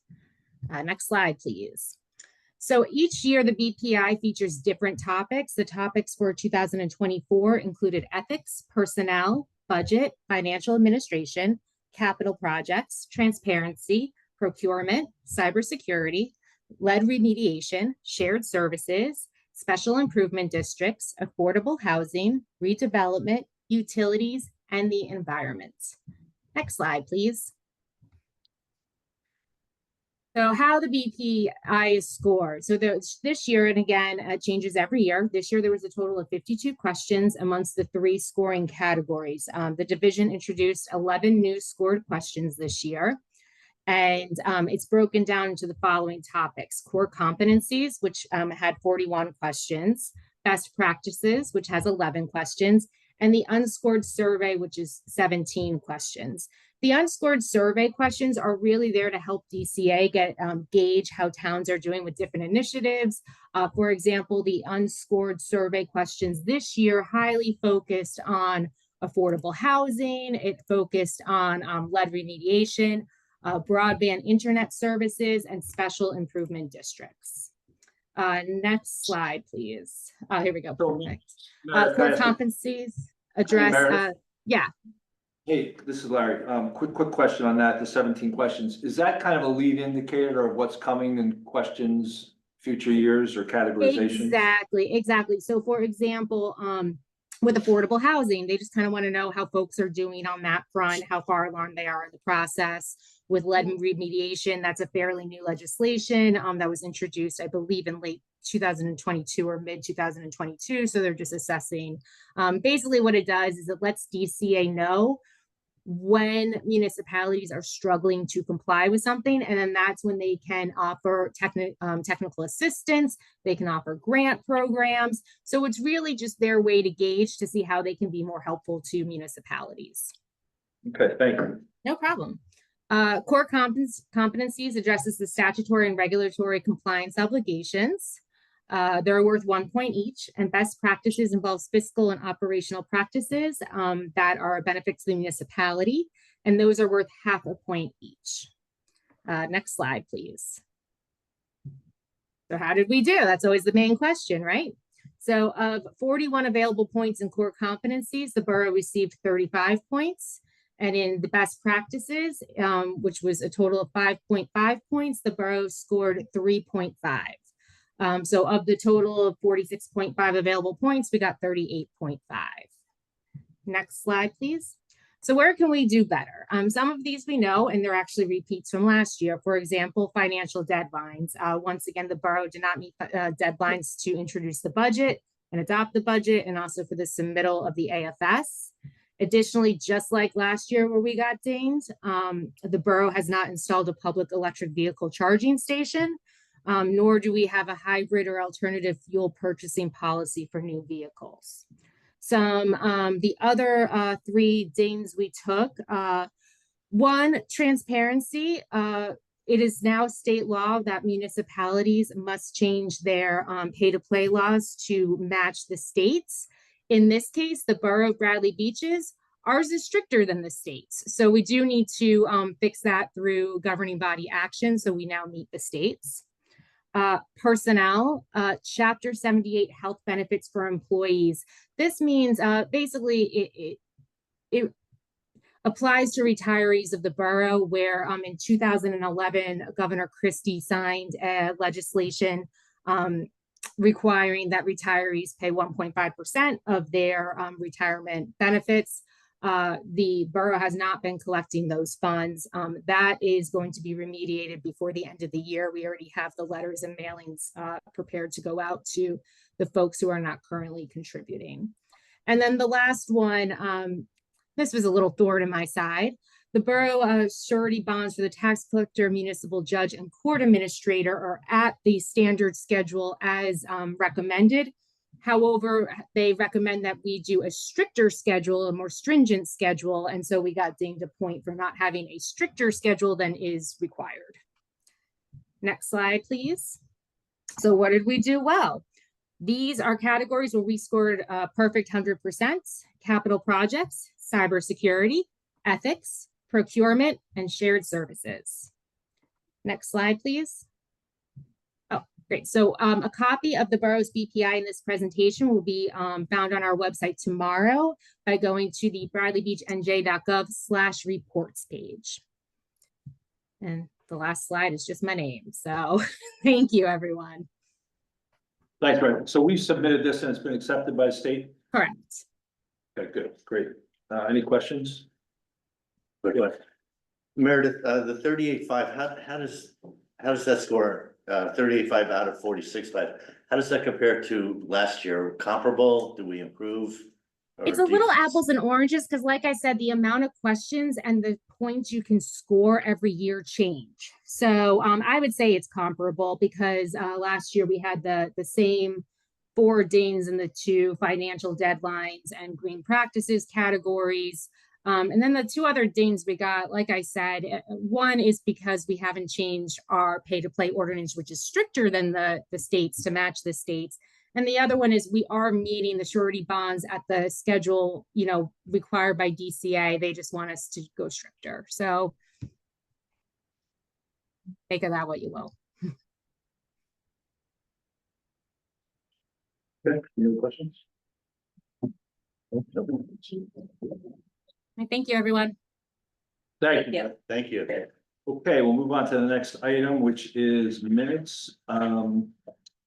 Next slide, please. So each year, the BPI features different topics. The topics for 2024 included ethics, personnel, budget, financial administration, capital projects, transparency, procurement, cybersecurity, lead remediation, shared services, special improvement districts, affordable housing, redevelopment, utilities, and the environment. Next slide, please. So how the BPI is scored. So this year, and again, it changes every year. This year, there was a total of 52 questions amongst the 3 scoring categories. The division introduced 11 new scored questions this year. And it's broken down into the following topics: core competencies, which had 41 questions, best practices, which has 11 questions, and the unscored survey, which is 17 questions. The unscored survey questions are really there to help DCA gauge how towns are doing with different initiatives. For example, the unscored survey questions this year highly focused on affordable housing. It focused on lead remediation, broadband internet services, and special improvement districts. Next slide, please. Here we go. Perfect. Core competencies address, yeah. Hey, this is Larry. Quick question on that, the 17 questions. Is that kind of a lead indicator of what's coming in questions, future years or categorization? Exactly. So for example, with affordable housing, they just kind of want to know how folks are doing on that front, how far along they are in the process. With lead remediation, that's a fairly new legislation that was introduced, I believe, in late 2022 or mid 2022. So they're just assessing. Basically what it does is it lets DCA know when municipalities are struggling to comply with something. And then that's when they can offer technical assistance, they can offer grant programs. So it's really just their way to gauge to see how they can be more helpful to municipalities. Okay, thank you. No problem. Core competencies addresses the statutory and regulatory compliance obligations. They're worth 1 point each, and best practices involves fiscal and operational practices that are a benefit to the municipality, and those are worth 0.5 point each. Next slide, please. So how did we do? That's always the main question, right? So of 41 available points in core competencies, the borough received 35 points. And in the best practices, which was a total of 5.5 points, the borough scored 3.5. So of the total of 46.5 available points, we got 38.5. Next slide, please. So where can we do better? Some of these we know, and they're actually repeats from last year. For example, financial deadlines. Once again, the borough did not meet deadlines to introduce the budget and adopt the budget, and also for the submittal of the AFS. Additionally, just like last year where we got dinged, the borough has not installed a public electric vehicle charging station, nor do we have a hybrid or alternative fuel purchasing policy for new vehicles. The other 3 dings we took, one, transparency. It is now state law that municipalities must change their pay-to-play laws to match the states. In this case, the borough of Bradley Beaches, ours is stricter than the states. So we do need to fix that through governing body action. So we now meet the states. Personnel, Chapter 78 health benefits for employees. This means basically it applies to retirees of the borough where in 2011, Governor Christie signed legislation requiring that retirees pay 1.5% of their retirement benefits. The borough has not been collecting those funds. That is going to be remediated before the end of the year. We already have the letters and mailings prepared to go out to the folks who are not currently contributing. And then the last one, this was a little thorn in my side. The borough surety bonds for the tax collector, municipal judge, and court administrator are at the standard schedule as recommended. However, they recommend that we do a stricter schedule, a more stringent schedule, and so we got dinged a point for not having a stricter schedule than is required. Next slide, please. So what did we do well? These are categories where we scored a perfect 100%: capital projects, cybersecurity, ethics, procurement, and shared services. Next slide, please. Oh, great. So a copy of the borough's BPI in this presentation will be found on our website tomorrow by going to the bradleybeachnj.gov/reports page. And the last slide is just my name. So thank you, everyone. Thanks, Brent. So we submitted this and it's been accepted by the state? Correct. Okay, good, great. Any questions? Go ahead. Meredith, the 38.5, how does that score, 38.5 out of 46.5? How does that compare to last year? Comparable? Do we improve? It's a little apples and oranges because, like I said, the amount of questions and the points you can score every year change. So I would say it's comparable because last year we had the same 4 dings in the 2 financial deadlines and green practices categories. And then the 2 other dings we got, like I said, one is because we haven't changed our pay-to-play ordinance, which is stricter than the states to match the states. And the other one is we are meeting the surety bonds at the schedule, required by DCA. They just want us to go stricter. So make of that what you will. Okay, any other questions? Thank you, everyone. Thank you. Thank you. Okay, we'll move on to the next item, which is minutes.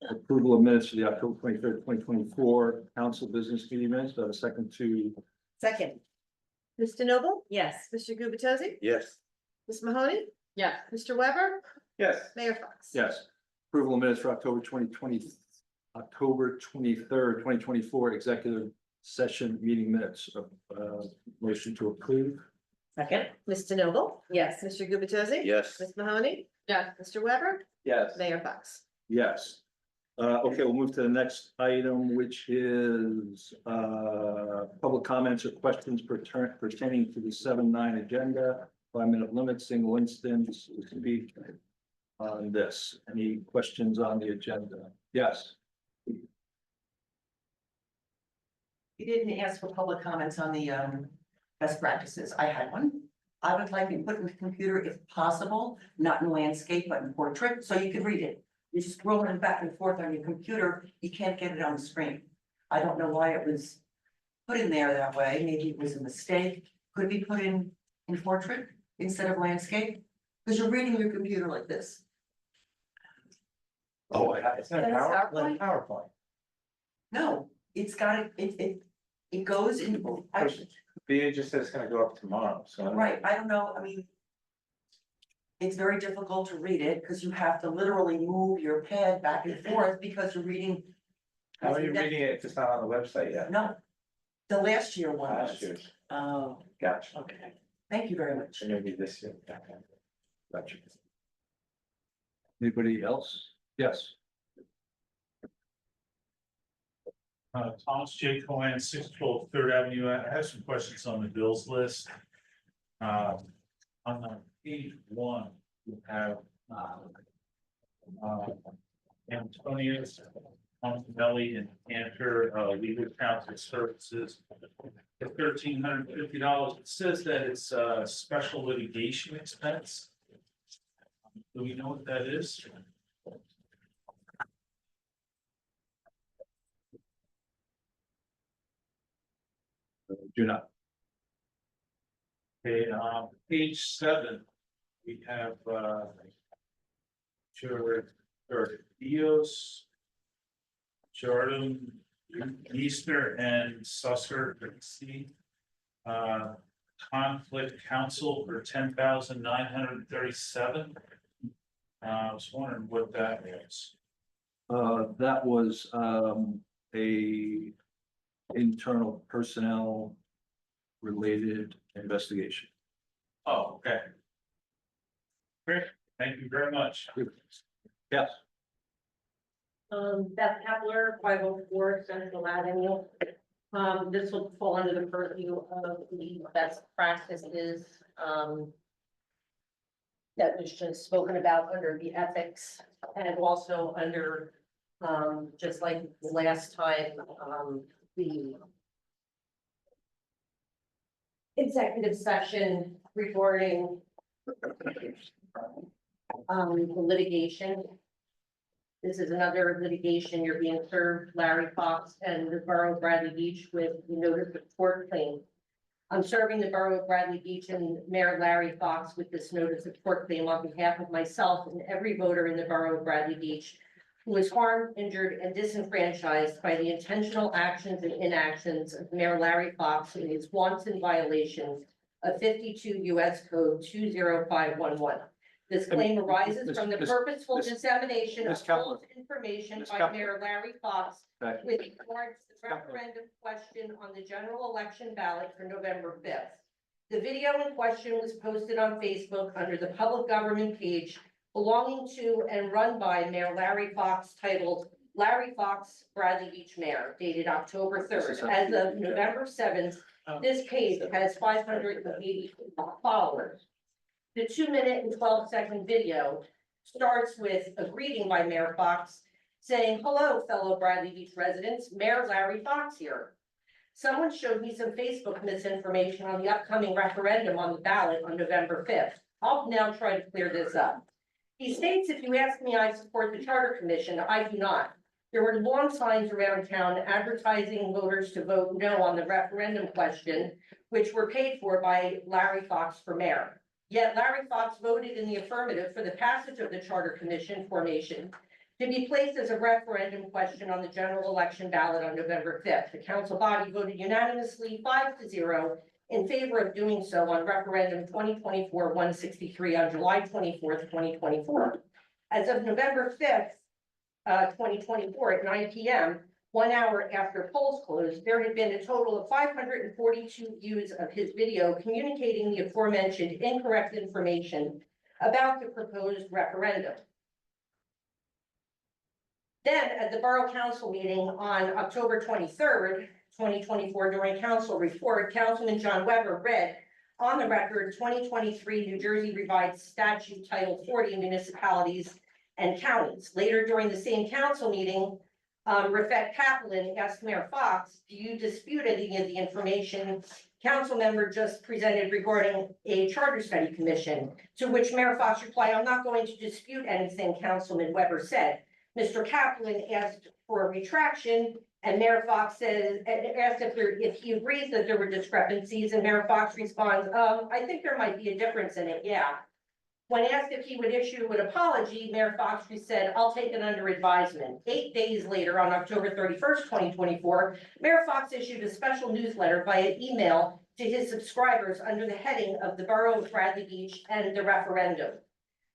Approval of minutes for the October 23rd, 2024 council business meeting minutes. Do I have a second to? Second. Ms. DeNoble? Yes. Mr. Gubatose? Yes. Ms. Mahoney? Yeah. Mr. Weber? Yes. Mayor Fox? Yes. Approval of minutes for October 23rd, 2024 executive session meeting minutes. Motion to approve. Second. Ms. DeNoble? Yes. Mr. Gubatose? Yes. Ms. Mahoney? Yes. Mr. Weber? Yes. Mayor Fox? Yes. Okay, we'll move to the next item, which is, public comments or questions pertaining to the 7-9 agenda. 5-minute limit, single instance, to speak on this. Any questions on the agenda? Yes. You didn't ask for public comments on the best practices. I had one. I would like it put in the computer if possible, not in landscape, but in portrait, so you could read it. You're scrolling back and forth on your computer, you can't get it on the screen. I don't know why it was put in there that way. Maybe it was a mistake. Could it be put in portrait instead of landscape? Because you're reading your computer like this. Oh, it's not That's PowerPoint. PowerPoint. No, it's got it goes in, actually, BA just said it's gonna go up tomorrow, so. right, I don't know, I mean. It's very difficult to read it because you have to literally move your pad back and forth because you're reading. How are you reading it if it's not on the website yet? No, the last year one Last was. year. Oh, Gotcha. okay, thank you very much. So maybe this year. Okay. Gotcha. Anybody else? Yes. Thomas J. Cohen, 612 Third Avenue. I have some questions on the bills list. On the page 1, you have Antonius, Montanelli and Cantor, legal counsel services. At $1,350, it says that it's a special litigation expense. Do we know what that is? Do not. Okay, page 7, we have, Dios, Jordan, Easter and Susser, conflict counsel for 10,937. I was wondering what that is. That was, a internal personnel related investigation. Oh, okay. Great, thank you very much. Yes. Beth Kepler, 504 Central Avenue. This will fall under the purview of the best practices, that was just spoken about under the ethics and also under, just like last time, the executive session regarding the litigation. This is another litigation. You're being served, Larry Fox and the Borough of Bradley Beach, with the notice of tort claim. I'm serving the Borough of Bradley Beach and Mayor Larry Fox with this notice of tort claim on behalf of myself and every voter in the Borough of Bradley Beach who was harmed, injured, and disenfranchised by the intentional actions and inactions of Mayor Larry Fox in his wanton violation of 52 U.S. Code 20511. This claim arises from the purposeful dissemination of false information by Mayor Larry Fox with regards to the referendum question on the general election ballot for November 5th. The video in question was posted on Facebook under the public government page belonging to and run by Mayor Larry Fox, titled Larry Fox, Bradley Beach Mayor, dated October 3rd. As of November 7th, this page has 580 followers. The 2-minute and 12-second video starts with a greeting by Mayor Fox saying, "Hello, fellow Bradley Beach residents, Mayor Larry Fox here. Someone showed me some Facebook misinformation on the upcoming referendum on the ballot on November 5th. I'll now try to clear this up." He states, "If you ask me, I support the Charter Commission. I do not. There were long signs around town advertising voters to vote no on the referendum question, which were paid for by Larry Fox for mayor. Yet Larry Fox voted in the affirmative for the passage of the Charter Commission formation to be placed as a referendum question on the general election ballot on November 5th. The council body voted unanimously 5-0 in favor of doing so on referendum 2024-163 on July 24th, 2024. As of November 5th, 2024 at 9 p.m., 1 hour after polls closed, there had been a total of 542 views of his video communicating the aforementioned incorrect information about the proposed referendum. Then at the Borough Council meeting on October 23rd, 2024, during council report, Councilman John Weber read on the record 2023 New Jersey Revised Statute Title 40 Municipalities and Counties. Later during the same council meeting, Rafet Kaplan asked Mayor Fox, do you dispute any of the information council member just presented regarding a charter study commission? To which Mayor Fox replied, I'm not going to dispute anything Councilman Weber said. Mr. Kaplan asked for a retraction, and Mayor Fox says, asked if he agrees that there were discrepancies, and Mayor Fox responds, I think there might be a difference in it, yeah. When asked if he would issue an apology, Mayor Fox said, I'll take it under advisement. 8 days later, on October 31st, 2024, Mayor Fox issued a special newsletter via email to his subscribers under the heading of the Borough of Bradley Beach and the referendum.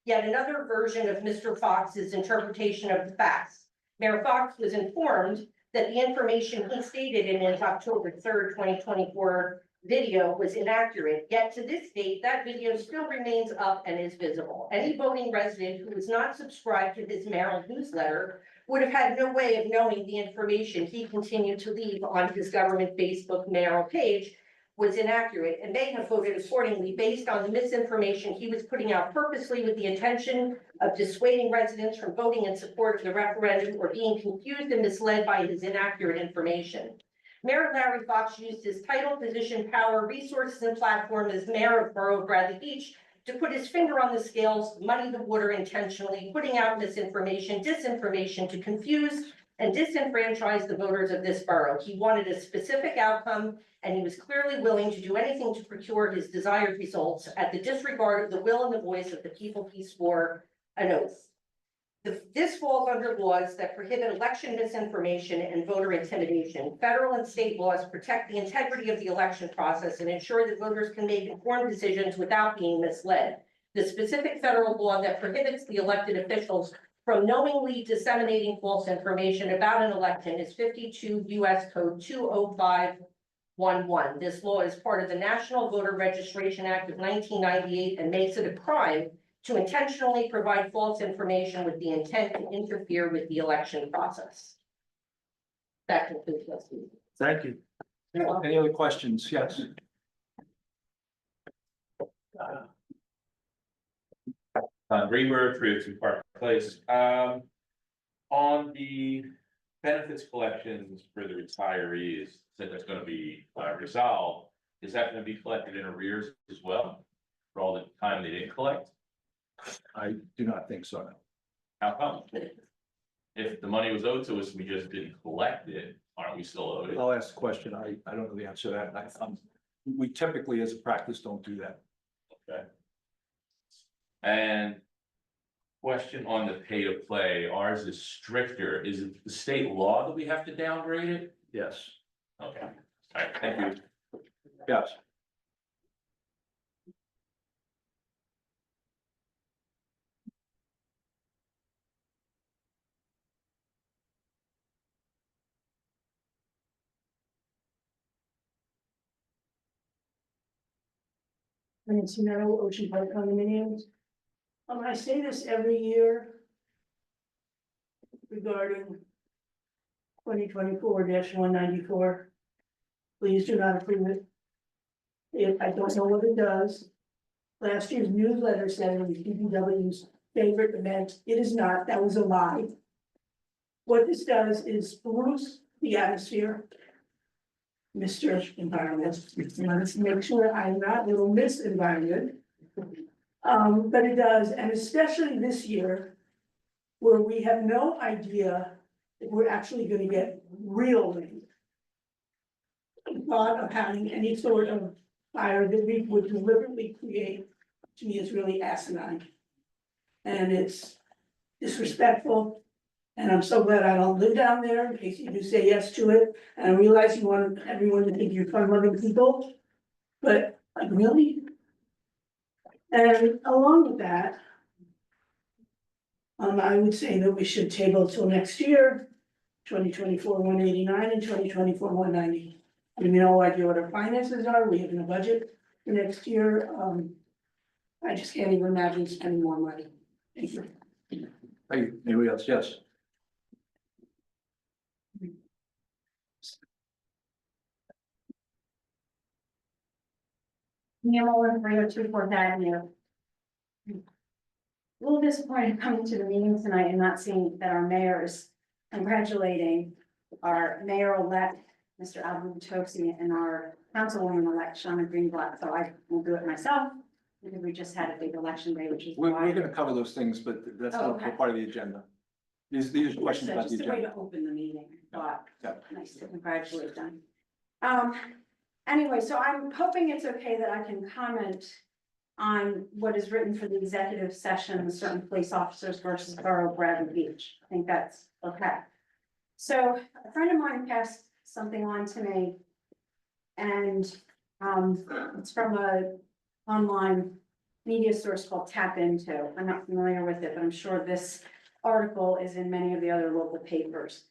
Yet another version of Mr. Fox's interpretation of the facts. Mayor Fox was informed that the information he stated in his October 3rd, 2024 video was inaccurate, yet to this date, that video still remains up and is visible. Any voting resident who is not subscribed to his mayoral newsletter would have had no way of knowing the information he continued to leave on his government Facebook mayoral page was inaccurate and may have voted accordingly based on the misinformation he was putting out purposely with the intention of dissuading residents from voting in support of the referendum or being confused and misled by his inaccurate information. Mayor Larry Fox used his title, position, power, resources, and platform as mayor of Borough of Bradley Beach to put his finger on the scales, muddy the water intentionally, putting out misinformation, disinformation to confuse and disenfranchise the voters of this borough. He wanted a specific outcome, and he was clearly willing to do anything to procure his desired results at the disregard of the will and the voice of the people he swore an oath. This falls under laws that prohibit election misinformation and voter intimidation. Federal and state laws protect the integrity of the election process and ensure that voters can make informed decisions without being misled. The specific federal law that prohibits the elected officials from knowingly disseminating false information about an election is 52 U.S. Code 20511. This law is part of the National Voter Registration Act of 1998 and makes it a crime to intentionally provide false information with the intent to interfere with the election process. That concludes my speech. Thank you. Any other questions? Yes. Greenberg, 302 Park Place. On the benefits collections for the retirees, said that's gonna be resolved. Is that gonna be collected in arrears as well for all the time they didn't collect? I do not think so. How come? If the money was owed to us, we just didn't collect it, aren't we still owed it? I'll ask the question. I don't know the answer to that. We typically, as a practice, don't do that. Okay. And question on the pay to play, ours is stricter. Is it the state law that we have to downgrade it? Yes. Okay, all right, thank you. Yes. Nancy Merrill, Ocean Park condominiums. I say this every year regarding 2024-194. Please do not approve it. I don't know what it does. Last year's newsletter said it was DPW's favorite event. It is not. That was a lie. What this does is spruce the atmosphere. Mr. Environment, let's make sure I'm not little Miss Environment. But it does, and especially this year, where we have no idea if we're actually gonna get real rain. The thought of having any sort of fire that we would deliberately create, to me, is really asinine. And it's disrespectful. And I'm so glad I don't live down there, in case you do say yes to it, and I realize you want everyone to think you're fun-loving people, but like, really? And along with that, I would say that we should table till next year, 2024, 189, and 2024, 190. We have no idea what our finances are, we have no budget for next year, I just can't even imagine spending more money. Thank you. Hey, anybody else? Yes. Neil Mullen, 302 Fourth Avenue. A little disappointed coming to the meeting tonight and not seeing that our mayor is congratulating our mayor-elect, Mr. Alvin Tosi, and our councilwoman-elect, Shauna Greenblatt. So I will do it myself, because we just had a big election day, which is We're why. gonna cover those things, but that's Oh, not okay. part of the agenda. These are questions So about the just a way agenda. to open the meeting, but Yeah. nice to congratulate them. Anyway, so I'm hoping it's okay that I can comment on what is written for the executive session, certain police officers versus Borough of Bradley Beach. I think that's okay. So a friend of mine passed something on to me. And it's from a online media source called Tap Into. I'm not familiar with it, but I'm sure this article is in many of the other local papers.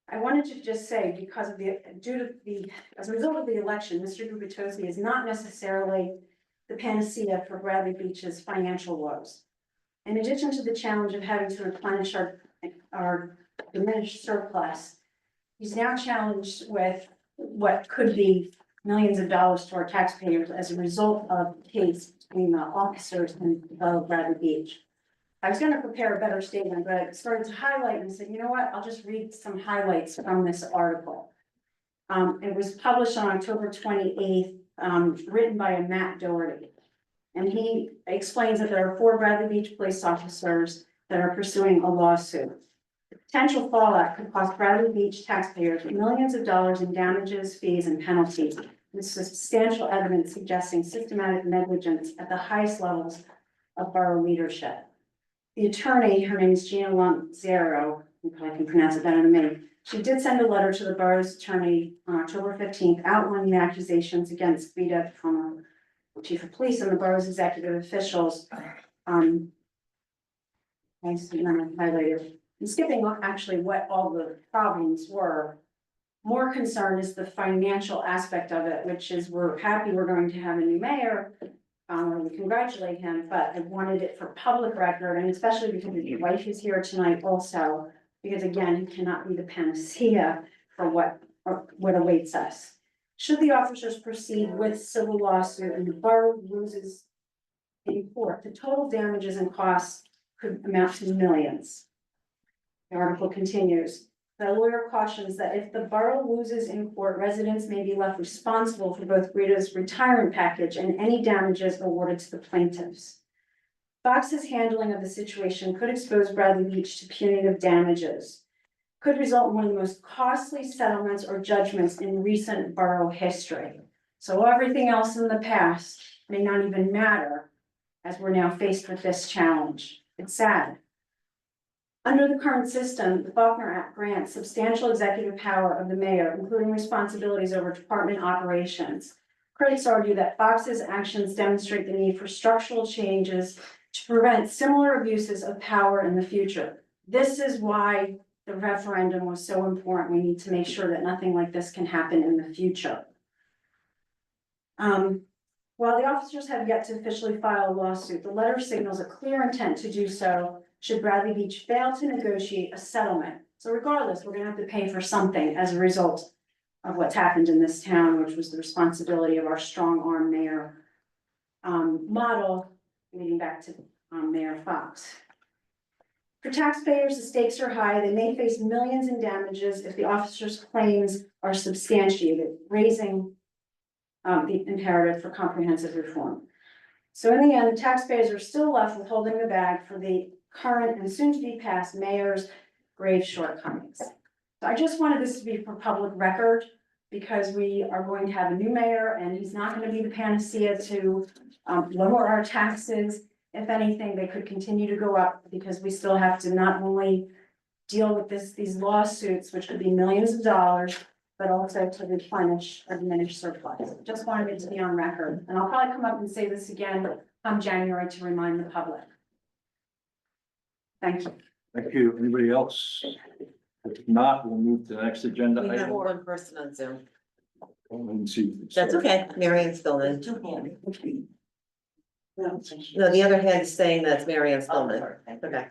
I wanted to just say, because of as a result of the election, Mr. Gubitosi is not necessarily the panacea for Bradley Beach's financial woes. In addition to the challenge of having to replenish our diminished surplus, he's now challenged with what could be millions of dollars to our taxpayers as a result of the case between the officers and the Borough of Bradley Beach. I was gonna prepare a better statement, but I started to highlight and said, you know what, I'll just read some highlights from this article. It was published on October 28th, written by a Matt Doherty. And he explains that there are 4 Bradley Beach police officers that are pursuing a lawsuit. The potential fallout could cost Bradley Beach taxpayers millions of dollars in damages, fees, and penalties. With substantial evidence suggesting systematic negligence at the highest levels of borough leadership. The attorney, her name is Gina Lonzero, you probably can pronounce it better than me. She did send a letter to the borough's attorney on October 15th, outlining the accusations against Vita Pono, the chief of police, and the borough's executive officials. I see, highlighted. I'm skipping actually what all the problems were. More concern is the financial aspect of it, which is we're happy we're going to have a new mayor. We congratulate him, but I wanted it for public record, and especially because his wife is here tonight also, because again, he cannot be the panacea for what awaits us. Should the officers proceed with civil lawsuit and the borough loses in court, the total damages and costs could amount to millions. The article continues. The lawyer cautions that if the borough loses in court, residents may be left responsible for both Rita's retirement package and any damages awarded to the plaintiffs. Fox's handling of the situation could expose Bradley Beach to punitive damages, could result in one of the most costly settlements or judgments in recent borough history. So everything else in the past may not even matter as we're now faced with this challenge. It's sad. Under the current system, the Faulkner Act grants substantial executive power of the mayor, including responsibilities over department operations. Critics argue that Fox's actions demonstrate the need for structural changes to prevent similar abuses of power in the future. This is why the referendum was so important. We need to make sure that nothing like this can happen in the future. While the officers have yet to officially file a lawsuit, the letter signals a clear intent to do so should Bradley Beach fail to negotiate a settlement. So regardless, we're gonna have to pay for something as a result of what's happened in this town, which was the responsibility of our strong arm mayor model, leading back to Mayor Fox. For taxpayers, the stakes are high. They may face millions in damages if the officers' claims are substantiated, raising the imperative for comprehensive reform. So in the end, the taxpayers are still left with holding the bag for the current and soon to be passed mayor's grave shortcomings. So I just wanted this to be for public record because we are going to have a new mayor and he's not going to be the panacea to lower our taxes. If anything, they could continue to go up because we still have to not only deal with these lawsuits, which could be millions of dollars, but also to replenish or diminish surplus. Just wanted it to be on record. And I'll probably come up and say this again come January to remind the public. Thank you. Thank you. Anybody else? If not, we'll move to the next agenda We have item. one person on Zoom. Let me see. That's okay, Marianne's Spillman. Two hands. No, the other hand is saying that's Marianne Spillman. Okay.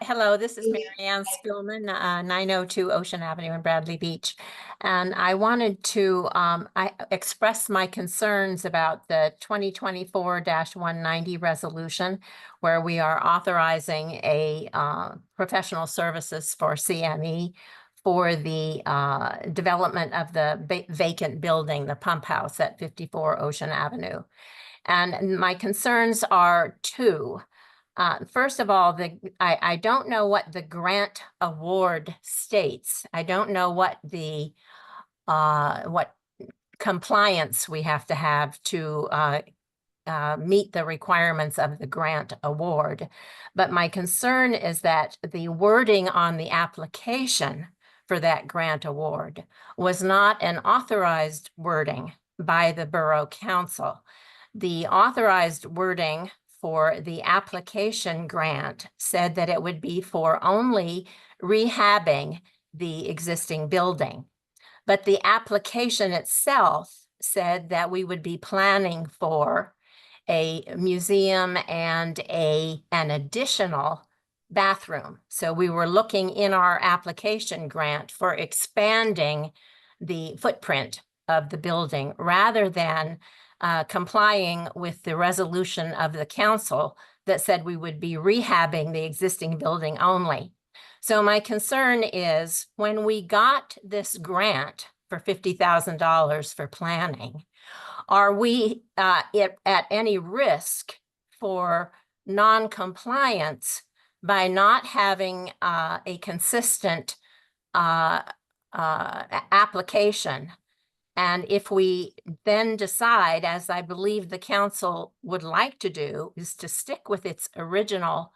Hello, this is Mary Ann Spillman, 902 Ocean Avenue in Bradley Beach. And I wanted to I express my concerns about the 2024-190 resolution, where we are authorizing a professional services for CME for the development of the vacant building, the pump house at 54 Ocean Avenue. And my concerns are two. First of all, I don't know what the grant award states. I don't know what the what compliance we have to meet the requirements of the grant award. But my concern is that the wording on the application for that grant award was not an authorized wording by the Borough Council. The authorized wording for the application grant said that it would be for only rehabbing the existing building. But the application itself said that we would be planning for a museum and an additional bathroom. So we were looking in our application grant for expanding the footprint of the building rather than complying with the resolution of the council that said we would be rehabbing the existing building only. So my concern is when we got this grant for $50,000 for planning, are we at any risk for non-compliance by not having a consistent application? And if we then decide, as I believe the council would like to do, is to stick with its original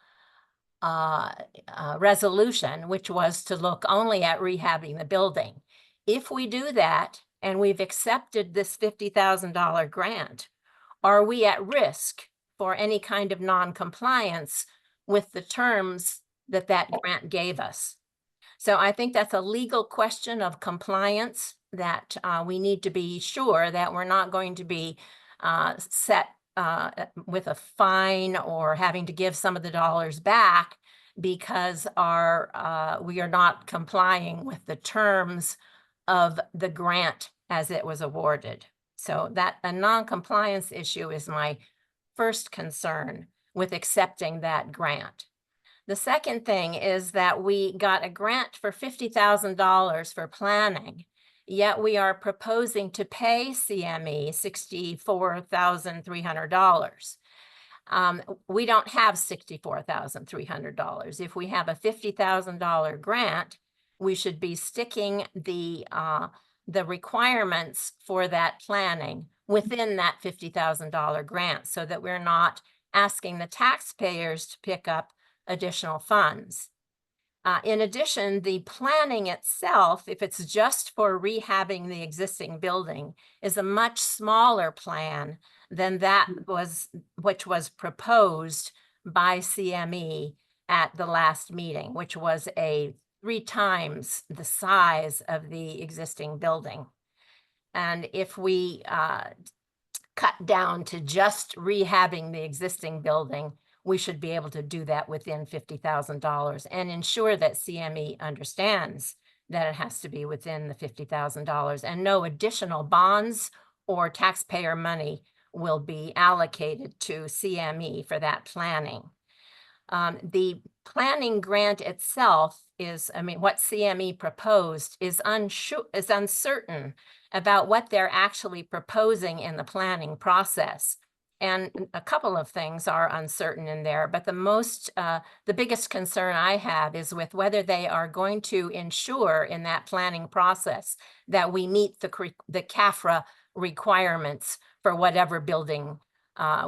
resolution, which was to look only at rehabbing the building. If we do that, and we've accepted this $50,000 grant, are we at risk for any kind of non-compliance with the terms that that grant gave us? So I think that's a legal question of compliance that we need to be sure that we're not going to be set with a fine or having to give some of the dollars back because we are not complying with the terms of the grant as it was awarded. So that a non-compliance issue is my first concern with accepting that grant. The second thing is that we got a grant for $50,000 for planning, yet we are proposing to pay CME $64,300. We don't have $64,300. If we have a $50,000 grant, we should be sticking the requirements for that planning within that $50,000 grant so that we're not asking the taxpayers to pick up additional funds. In addition, the planning itself, if it's just for rehabbing the existing building, is a much smaller plan than that which was proposed by CME at the last meeting, which was 3 times the size of the existing building. And if we cut down to just rehabbing the existing building, we should be able to do that within $50,000 and ensure that CME understands that it has to be within the $50,000 and no additional bonds or taxpayer money will be allocated to CME for that planning. The planning grant itself is, what CME proposed is uncertain about what they're actually proposing in the planning process. And a couple of things are uncertain in there, but the biggest concern I have is with whether they are going to ensure in that planning process that we meet the CAFRA requirements for whatever building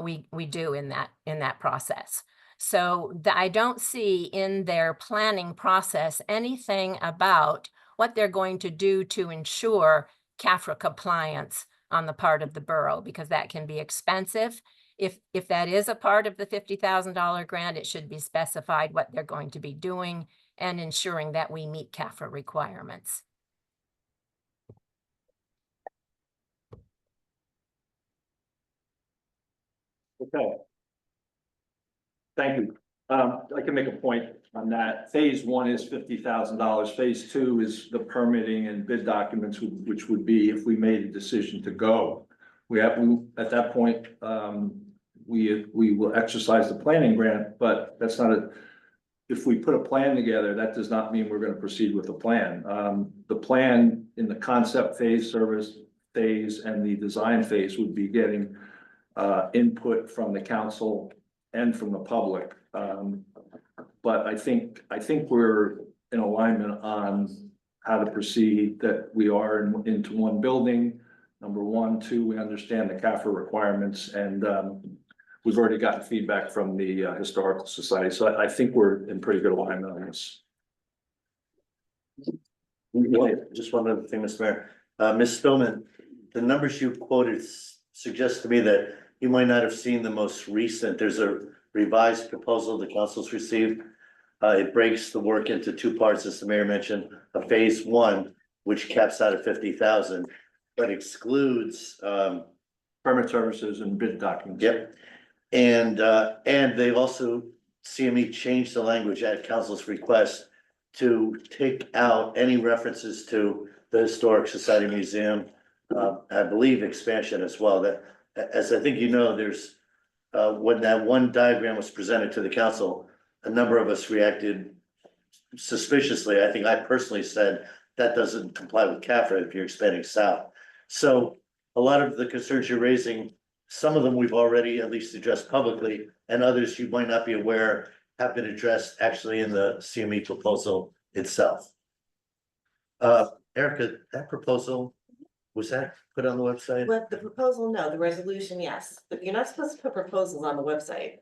we do in that process. So I don't see in their planning process anything about what they're going to do to ensure CAFRA compliance on the part of the borough, because that can be expensive. If that is a part of the $50,000 grant, it should be specified what they're going to be doing and ensuring that we meet CAFRA requirements. Okay. Thank you. I can make a point on that. Phase one is $50,000. Phase two is the permitting and bid documents, which would be if we made a decision to go. At that point, we will exercise the planning grant, but that's not if we put a plan together, that does not mean we're gonna proceed with the plan. The plan in the concept phase, service phase, and the design phase would be getting input from the council and from the public. But I think we're in alignment on how to proceed, that we are into one building. Number one, two, we understand the CAFRA requirements, and we've already gotten feedback from the Historical Society. So I think we're in pretty good alignment on this. Just one other thing, Mr. Mayor. Ms. Spillman, the numbers you quoted suggest to me that you might not have seen the most recent. There's a revised proposal the council's received. It breaks the work into two parts, as the mayor mentioned, a phase one, which caps out at 50,000, but excludes Permit services and bid documents. Yep. And they've also, CME changed the language at council's request to take out any references to the Historic Society Museum. I believe expansion as well, that, as I think you know, there's, when that one diagram was presented to the council, a number of us reacted suspiciously. I think I personally said that doesn't comply with CAFRA if you're expanding south. So a lot of the concerns you're raising, some of them we've already at least addressed publicly, and others you might not be aware have been addressed actually in the CME proposal itself. Erica, that proposal, was that put on the website? But the proposal, no, the resolution, yes, but you're not supposed to put proposals on the website.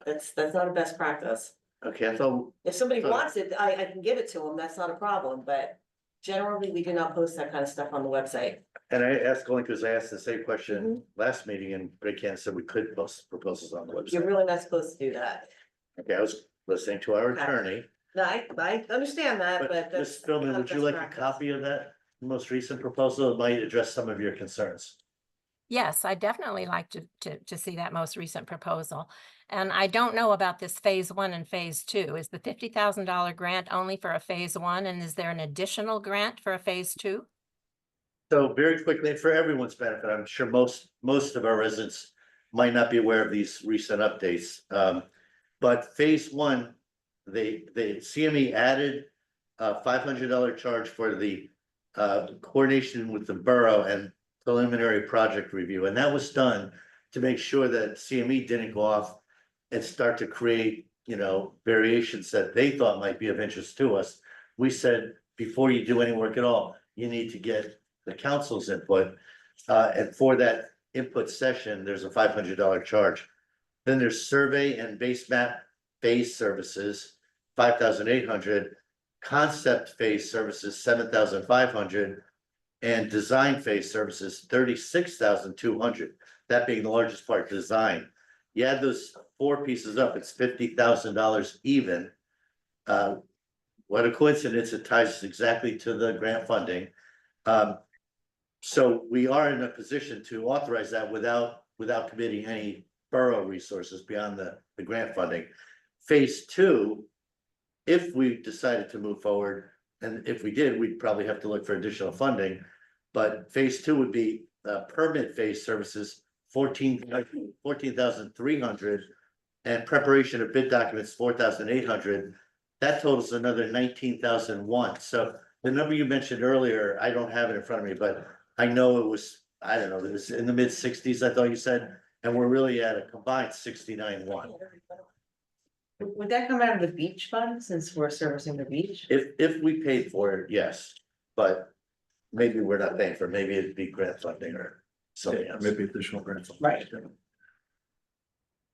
That's not a best practice. Okay, I thought, If somebody wants it, I can give it to them, that's not a problem, but generally, we do not post that kind of stuff on the website. and I asked only because I asked the same question last meeting and Greg Cannon said we could post proposals on the You're website. really not supposed to do that. Okay, I was listening to our Okay. attorney, No, I understand that, but but that's. Ms. Spillman, not would you best like a practice. copy of that most recent proposal? It might address some of your concerns. Yes, I definitely like to see that most recent proposal. And I don't know about this phase one and phase two. Is the $50,000 grant only for a phase one? And is there an additional grant for a phase two? So very quickly, for everyone's benefit, I'm sure most of our residents might not be aware of these recent updates. But phase one, the CME added a $500 charge for the coordination with the borough and preliminary project review, and that was done to make sure that CME didn't go off and start to create, variations that they thought might be of interest to us. We said, before you do any work at all, you need to get the council's input. And for that input session, there's a $500 charge. Then there's survey and base map phase services, 5,800, concept phase services, 7,500, and design phase services, 36,200, that being the largest part, design. You add those four pieces up, it's $50,000 even. What a coincidence, it ties exactly to the grant funding. So we are in a position to authorize that without committing any borough resources beyond the grant funding. Phase two, if we decided to move forward, and if we did, we'd probably have to look for additional funding. But phase two would be permit phase services, 14,300, and preparation of bid documents, 4,800. That totals another 19,001. So the number you mentioned earlier, I don't have it in front of me, but I know it was, I don't know, it was in the mid-60s, I thought you said, and we're really at a combined 69.1. Would that come out of the beach fund since we're servicing the beach? If we paid for it, yes, but maybe we're not paying for it, maybe it'd be grant funding or something else. Maybe additional grants. Right.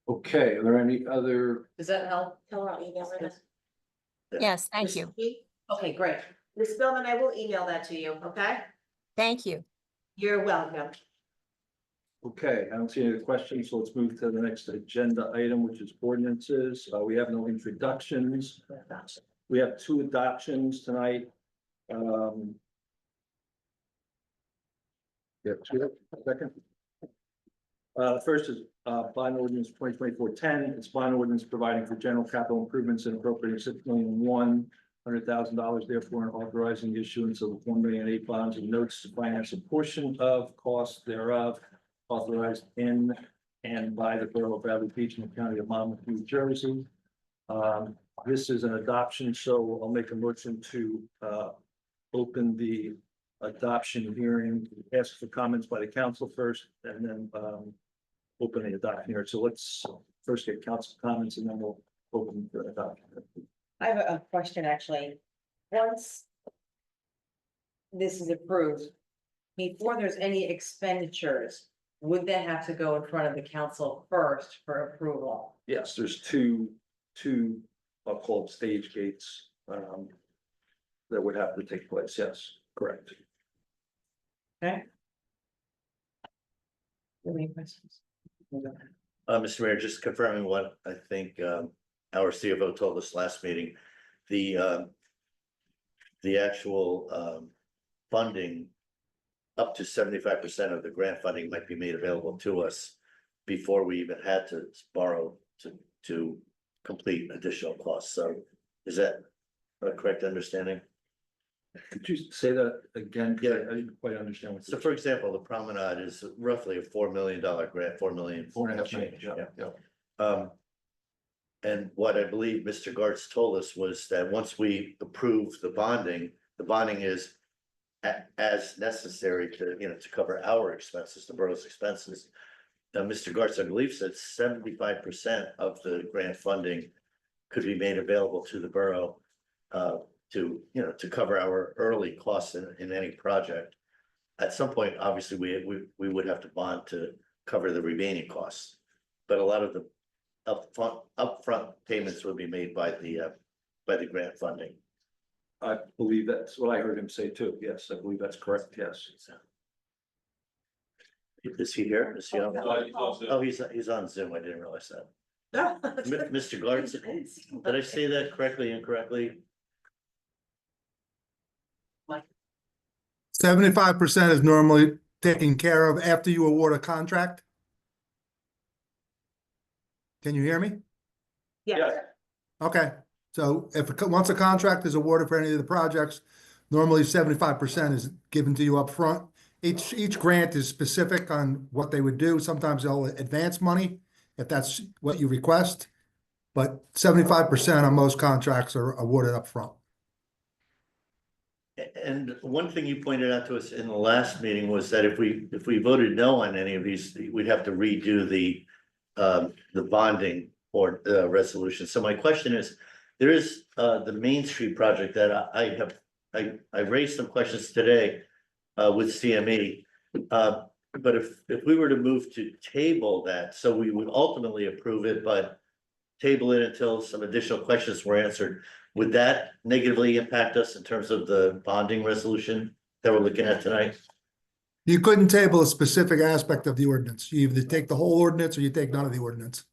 Okay, are there any other? Does that help? Tell her I'll email her this. Yes, thank you. Okay, great. Ms. Spillman, I will email that to you, okay? Thank you. You're welcome. Okay, I don't see any questions, so let's move to the next agenda item, which is ordinances. We have no introductions. We have two adoptions tonight. Yeah, second. First is, bond ordinance 2024-10. It's bond ordinance providing for general capital improvements and appropriating $6,100,000, therefore, and authorizing the issuance of 1,000,008 bonds and notes to finance a portion of costs thereof, authorized in and by the Borough of Bradley Beach in the County of Monmouth, New Jersey. This is an adoption, so I'll make a motion to open the adoption hearing, ask for comments by the council first, and then open the adoption hearing. So let's first get council comments and then we'll open the adoption. I have a question, actually. Once this is approved, before there's any expenditures, would that have to go in front of the council first for approval? Yes, there's two, I'll call it stage gates, that would have to take place. Yes, correct. Okay. Any questions? Mr. Mayor, just confirming what I think, our CFO told us last meeting, the actual, funding, up to 75% of the grant funding might be made available to us before we even had to borrow to complete additional costs. So is that a correct understanding? Could you say that again? Yeah. I didn't quite understand what. So for example, the promenade is roughly a $4 million grant, 4 million. 4.5 million, yeah. And what I believe Mr. Gartz told us was that once we approve the bonding is as necessary to, to cover our expenses, the borough's expenses. Now, Mr. Gartz, I believe, said 75% of the grant funding could be made available to the borough to cover our early costs in any project. At some point, obviously, we would have to bond to cover the remaining costs. But a lot of the upfront payments will be made by the grant funding. I believe that's what I heard him say too. Yes, I believe that's correct. Yes. Is he here? Is he on? Oh, he's on Zoom. I didn't realize that. Mr. Gartz, did I say that correctly, incorrectly? 75% is normally taken care of after you award a contract. Can you hear me? Yes. Okay, so once a contract is awarded for any of the projects, normally 75% is given to you up front. Each grant is specific on what they would do. Sometimes they'll advance money if that's what you request. But 75% on most contracts are awarded up front. And one thing you pointed out to us in the last meeting was that if we voted no on any of these, we'd have to redo the bonding or resolution. So my question is, there is the Main Street project that I raised some questions today with CME. But if we were to move to table that, so we would ultimately approve it, but table it until some additional questions were answered, would that negatively impact us in terms of the bonding resolution that we're looking at tonight? You couldn't table a specific aspect of the ordinance. You either take the whole ordinance or you take none of the ordinance.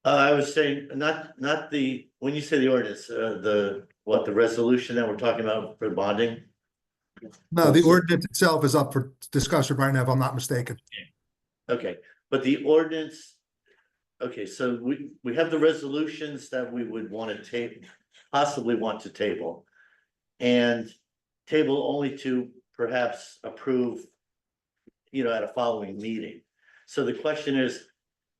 I was saying, not the, when you say the ordinance, the resolution that we're talking about for bonding? No, the ordinance itself is up for discussion right now, if I'm not mistaken. Okay, but the ordinance, okay, so we have the resolutions that we would want to possibly want to table. And table only to perhaps approve, at a following meeting. So the question is,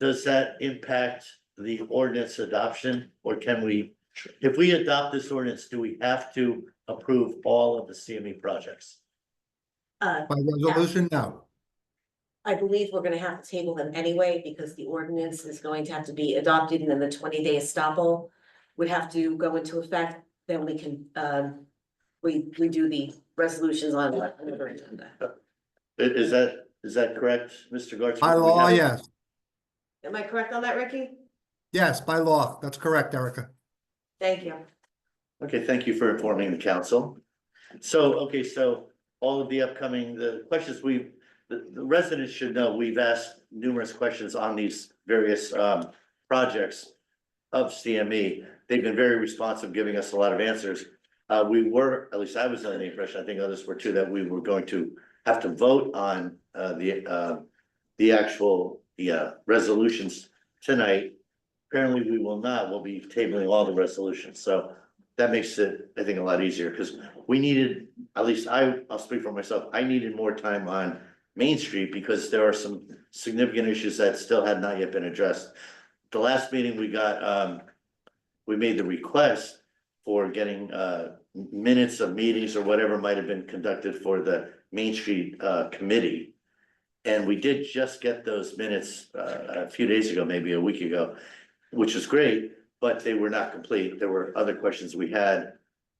does that impact the ordinance adoption? Or can we, if we adopt this ordinance, do we have to approve all of the CME projects? By resolution, no. I believe we're gonna have to table them anyway, because the ordinance is going to have to be adopted, and then the 20-day estoppel would have to go into effect, then we can, we do the resolutions on another agenda. Is that correct, Mr. Gartz? By law, yes. Am I correct on that, Ricky? Yes, by law. That's correct, Erica. Thank you. Okay, thank you for informing the council. So, okay, so all of the upcoming, the questions the residents should know, we've asked numerous questions on these various projects of CME. they've been very responsive, giving us a lot of answers. We were, at least I was under the impression, I think others were too, that we were going to have to vote on the actual, resolutions tonight. Apparently, we will not. We'll be tabling all the resolutions, so that makes it, I think, a lot easier, because we needed, at least I'll speak for myself, I needed more time on Main Street because there are some significant issues that still had not yet been addressed. The last meeting we got, we made the request for getting minutes of meetings or whatever might have been conducted for the Main Street committee. And we did just get those minutes a few days ago, maybe a week ago, which is great, but they were not complete. There were other questions we had.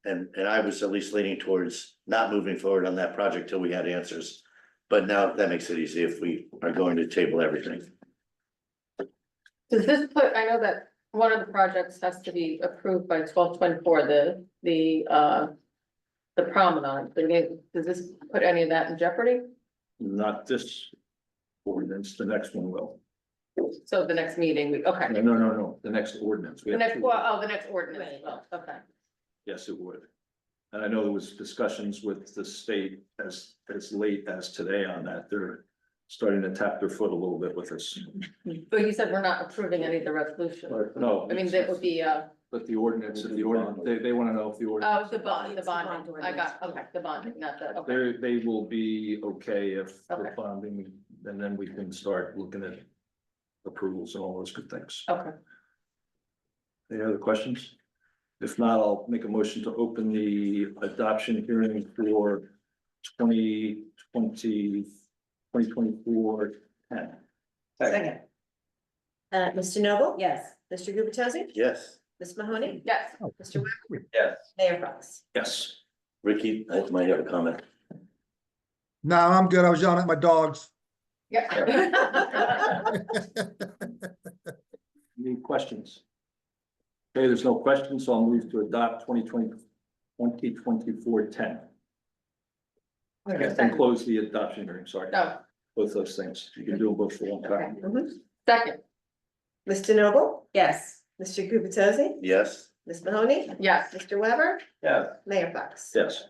And I was at least leaning towards not moving forward on that project till we had answers. But now that makes it easy if we are going to table everything. Does this put, I know that one of the projects has to be approved by 12/24, the promenade. Does this put any of that in jeopardy? Not this ordinance, the next one will. So the next meeting, okay. No, the next ordinance. We The have next, two. well, the next ordinance, well, okay. Yes, it would. And I know there was discussions with the state as late as today on that. They're starting to tap their foot a little bit with us. But you said we're not approving any of the resolutions. No. I mean, that would be, But the ordinance, they want to know if the ordinance. the bonding, I got, okay, the bonding, not the, okay. They will be okay if the Okay. bonding, and then we can start looking at approvals and all those good things. Okay. Any other questions? If not, I'll make a motion to open the adoption hearing for 2024 10. Second. Mr. Noble? Yes. Mr. Gubatose? Yes. Ms. Mahoney? Yes. Mr. Weber? Yes. Mayor Fox? Yes. Ricky, I might have a comment. No, I'm good. I was yelling at my dogs. Yeah. Any questions? Okay, there's no questions, so I'll move to adopt 2024 10. And close the adoption hearing, sorry. No, Both those things. You can do them both for one time. second, Mr. Noble? Yes. Mr. Gubatose? Yes. Ms. Mahoney? yes. Mr. Weber? Yeah. Mayor Fox? Yes.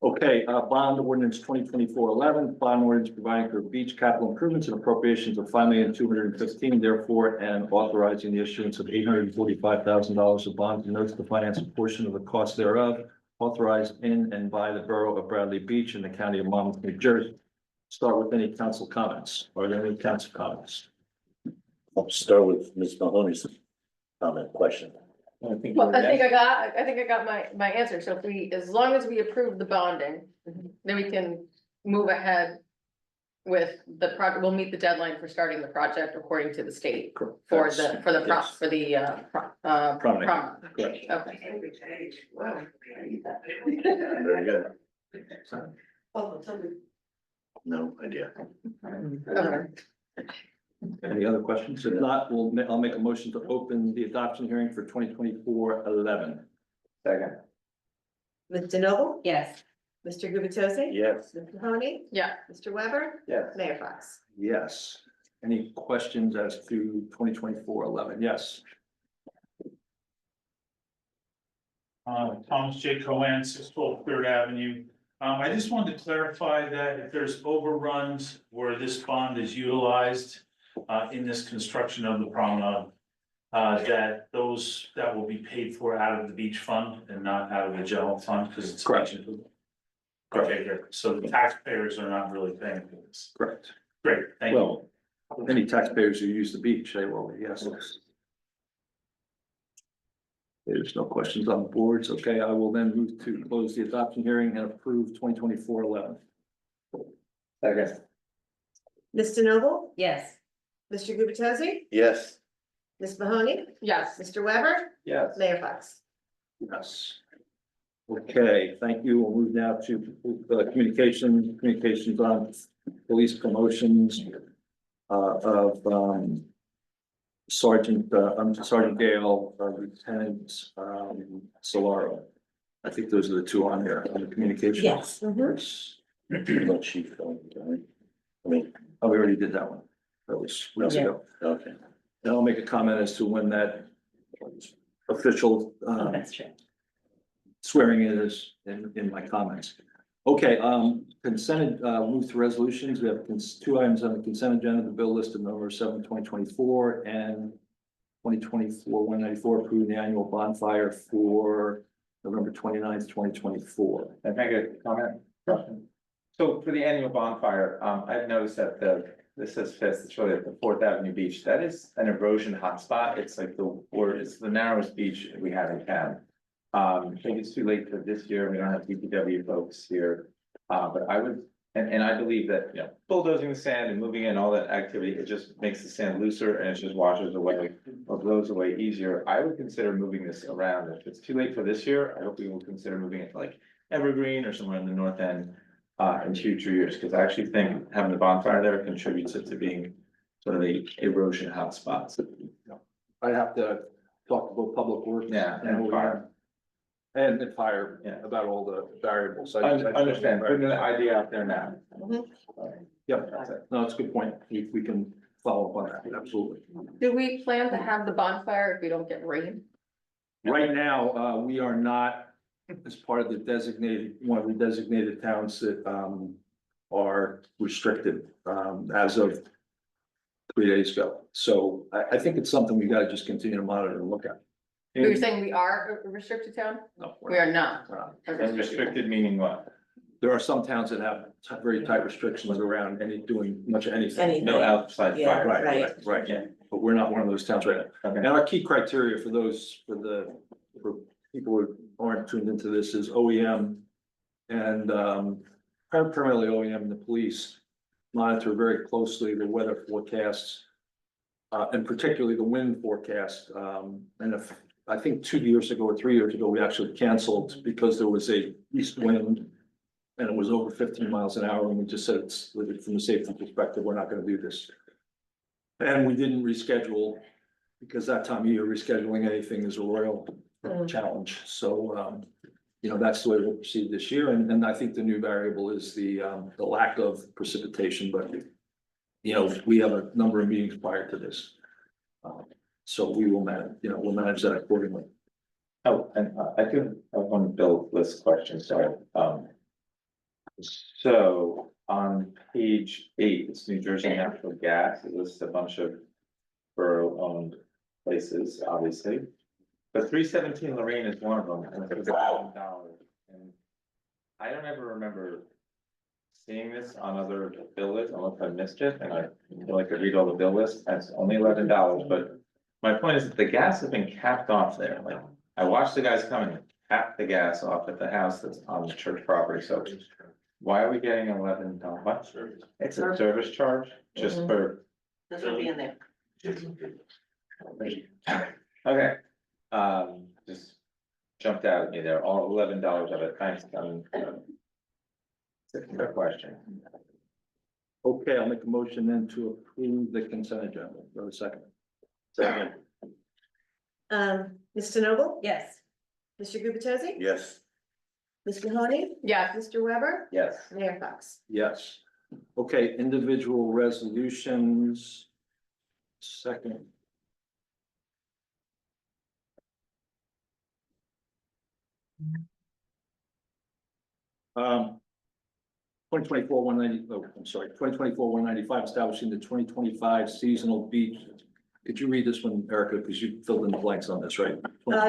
Okay, bond ordinance 2024-11, bond ordinance providing for beach capital improvements and appropriations of $5,215,000, therefore, and authorizing the issuance of $845,000 of bonds and notes to finance a portion of the cost thereof, authorized in and by the Borough of Bradley Beach in the County of Monmouth, New Jersey. Start with any council comments. Are there any council comments? I'll start with Ms. Mahoney's comment question. I think Well, I think I got my answer. So if we, as long as we approve the bonding, then we can move ahead with the project. We'll meet the deadline for starting the project according to the state for the Yes. prom. Correct. Okay. Very good. No idea. Okay. Any other questions? If not, I'll make a motion to open the adoption hearing for 2024-11. Second. Mr. Noble? Yes. Mr. Gubatose? Yes. Ms. Mahoney? Yeah, Mr. Weber? Yes. Mayor Fox? Yes. Any questions as to 2024-11? Yes. Thomas J. Cohen, 612 Third Avenue. I just wanted to clarify that if there's overruns where this bond is utilized in this construction of the promenade, that will be paid for out of the beach fund and not out of the general fund, because it's. Correct. Okay, good. So the taxpayers are not really paying for this. Correct. Great, thank you. Well, any taxpayers who use the beach, they will, yes. There's no questions on the boards. Okay, I will then move to close the adoption hearing and approve 2024-11. Second. Mr. Noble? Yes. Mr. Gubatose? Yes. Ms. Mahoney? yes. Mr. Weber? Yes. Mayor Fox? Yes. Okay, thank you. We'll move now to communications on police promotions of Sergeant Gale, Lieutenant Solaro. I think those are the two on there on the communication. Yes. Let Chief go. I mean, Oh, we already did that one. That was weeks ago. okay. And I'll make a comment as to when that official, That's true. swearing in is in my comments. Okay, consent, move to resolutions. We have two items on the consent agenda, the bill list of November 7, 2024, and 2024-194, approving the annual bonfire for November 29th, 2024. Can I make a comment? Question? So for the annual bonfire, I've noticed that this says Fifth, it's really at the Fourth Avenue beach. That is an erosion hotspot. It's like it's the narrowest beach we have in town. I think it's too late for this year. We don't have DPW folks here. But I would, and I believe that, you know, bulldozing the sand and moving in all that activity, it just makes the sand looser and it just washes away or blows away easier. I would consider moving this around. If it's too late for this year, I hope we will consider moving it to like Evergreen or somewhere in the north end in future years, because I actually think having the bonfire there contributes it to being sort of the erosion hotspot. I have to talk to both Public Works. Yeah, and fire. And fire, Yeah. about all the variables. I understand, putting the idea out there now. Yep, no, it's a good point. We can follow up on that, absolutely. Do we plan to have the bonfire if we don't get rain? Right now, we are not, as part of the designated, one of the designated towns that are restricted as of 3 days ago. So I think it's something we gotta just continue to monitor and look at. You're saying we are a restricted town? No, We are not. we're not. Okay. Restricted meaning what? There are some towns that have very tight restrictions around doing much of anything. No outside Yeah, fire. Right, right, Yeah. but we're not one of those towns right now. And our key criteria for those, for people who aren't tuned into this is OEM and primarily OEM and the police monitor very closely the weather forecasts. And particularly the wind forecast, and if, I think 2 years ago or 3 years ago, we actually canceled because there was a east wind. And it was over 15 miles an hour, and we just said it's, from a safety perspective, we're not gonna do this. And we didn't reschedule, because that time of year, rescheduling anything is a royal challenge, so, you know, that's the way we'll proceed this year, and I think the new variable is the lack of precipitation, but. You know, we have a number of meetings prior to this. So we will manage, we'll manage that accordingly. Oh, and I do have one bill list question, sorry. So on page 8, it's New Jersey Natural Gas. It lists a bunch of borough-owned places, obviously. But 317 Lorraine is one of them, and it's $1,000. And I don't ever remember seeing this on other bill lists, unless I missed it, and I feel like I read all the bill lists, and it's only $11, but. My point is that the gas has been capped off there, like, I watched the guys come and cap the gas off at the house that's on the church property, so. Why are we getting $11? What? It's a service charge, just for, This will be in there. okay. Just jumped out at me there, all $11 of it, thanks, it's a fair question. Okay, I'll make a motion then to approve the consent agenda. Go a second. Second. Mr. Noble? Yes. Mr. Gubatose? Yes. Ms. Mahoney? Yeah, Mr. Weber? Yes. Mayor Fox? Yes. Okay, individual resolutions. Second. Um. 2024-195, establishing the 2025 seasonal beach. Could you read this one, Erica, because you filled in the blanks on this, right?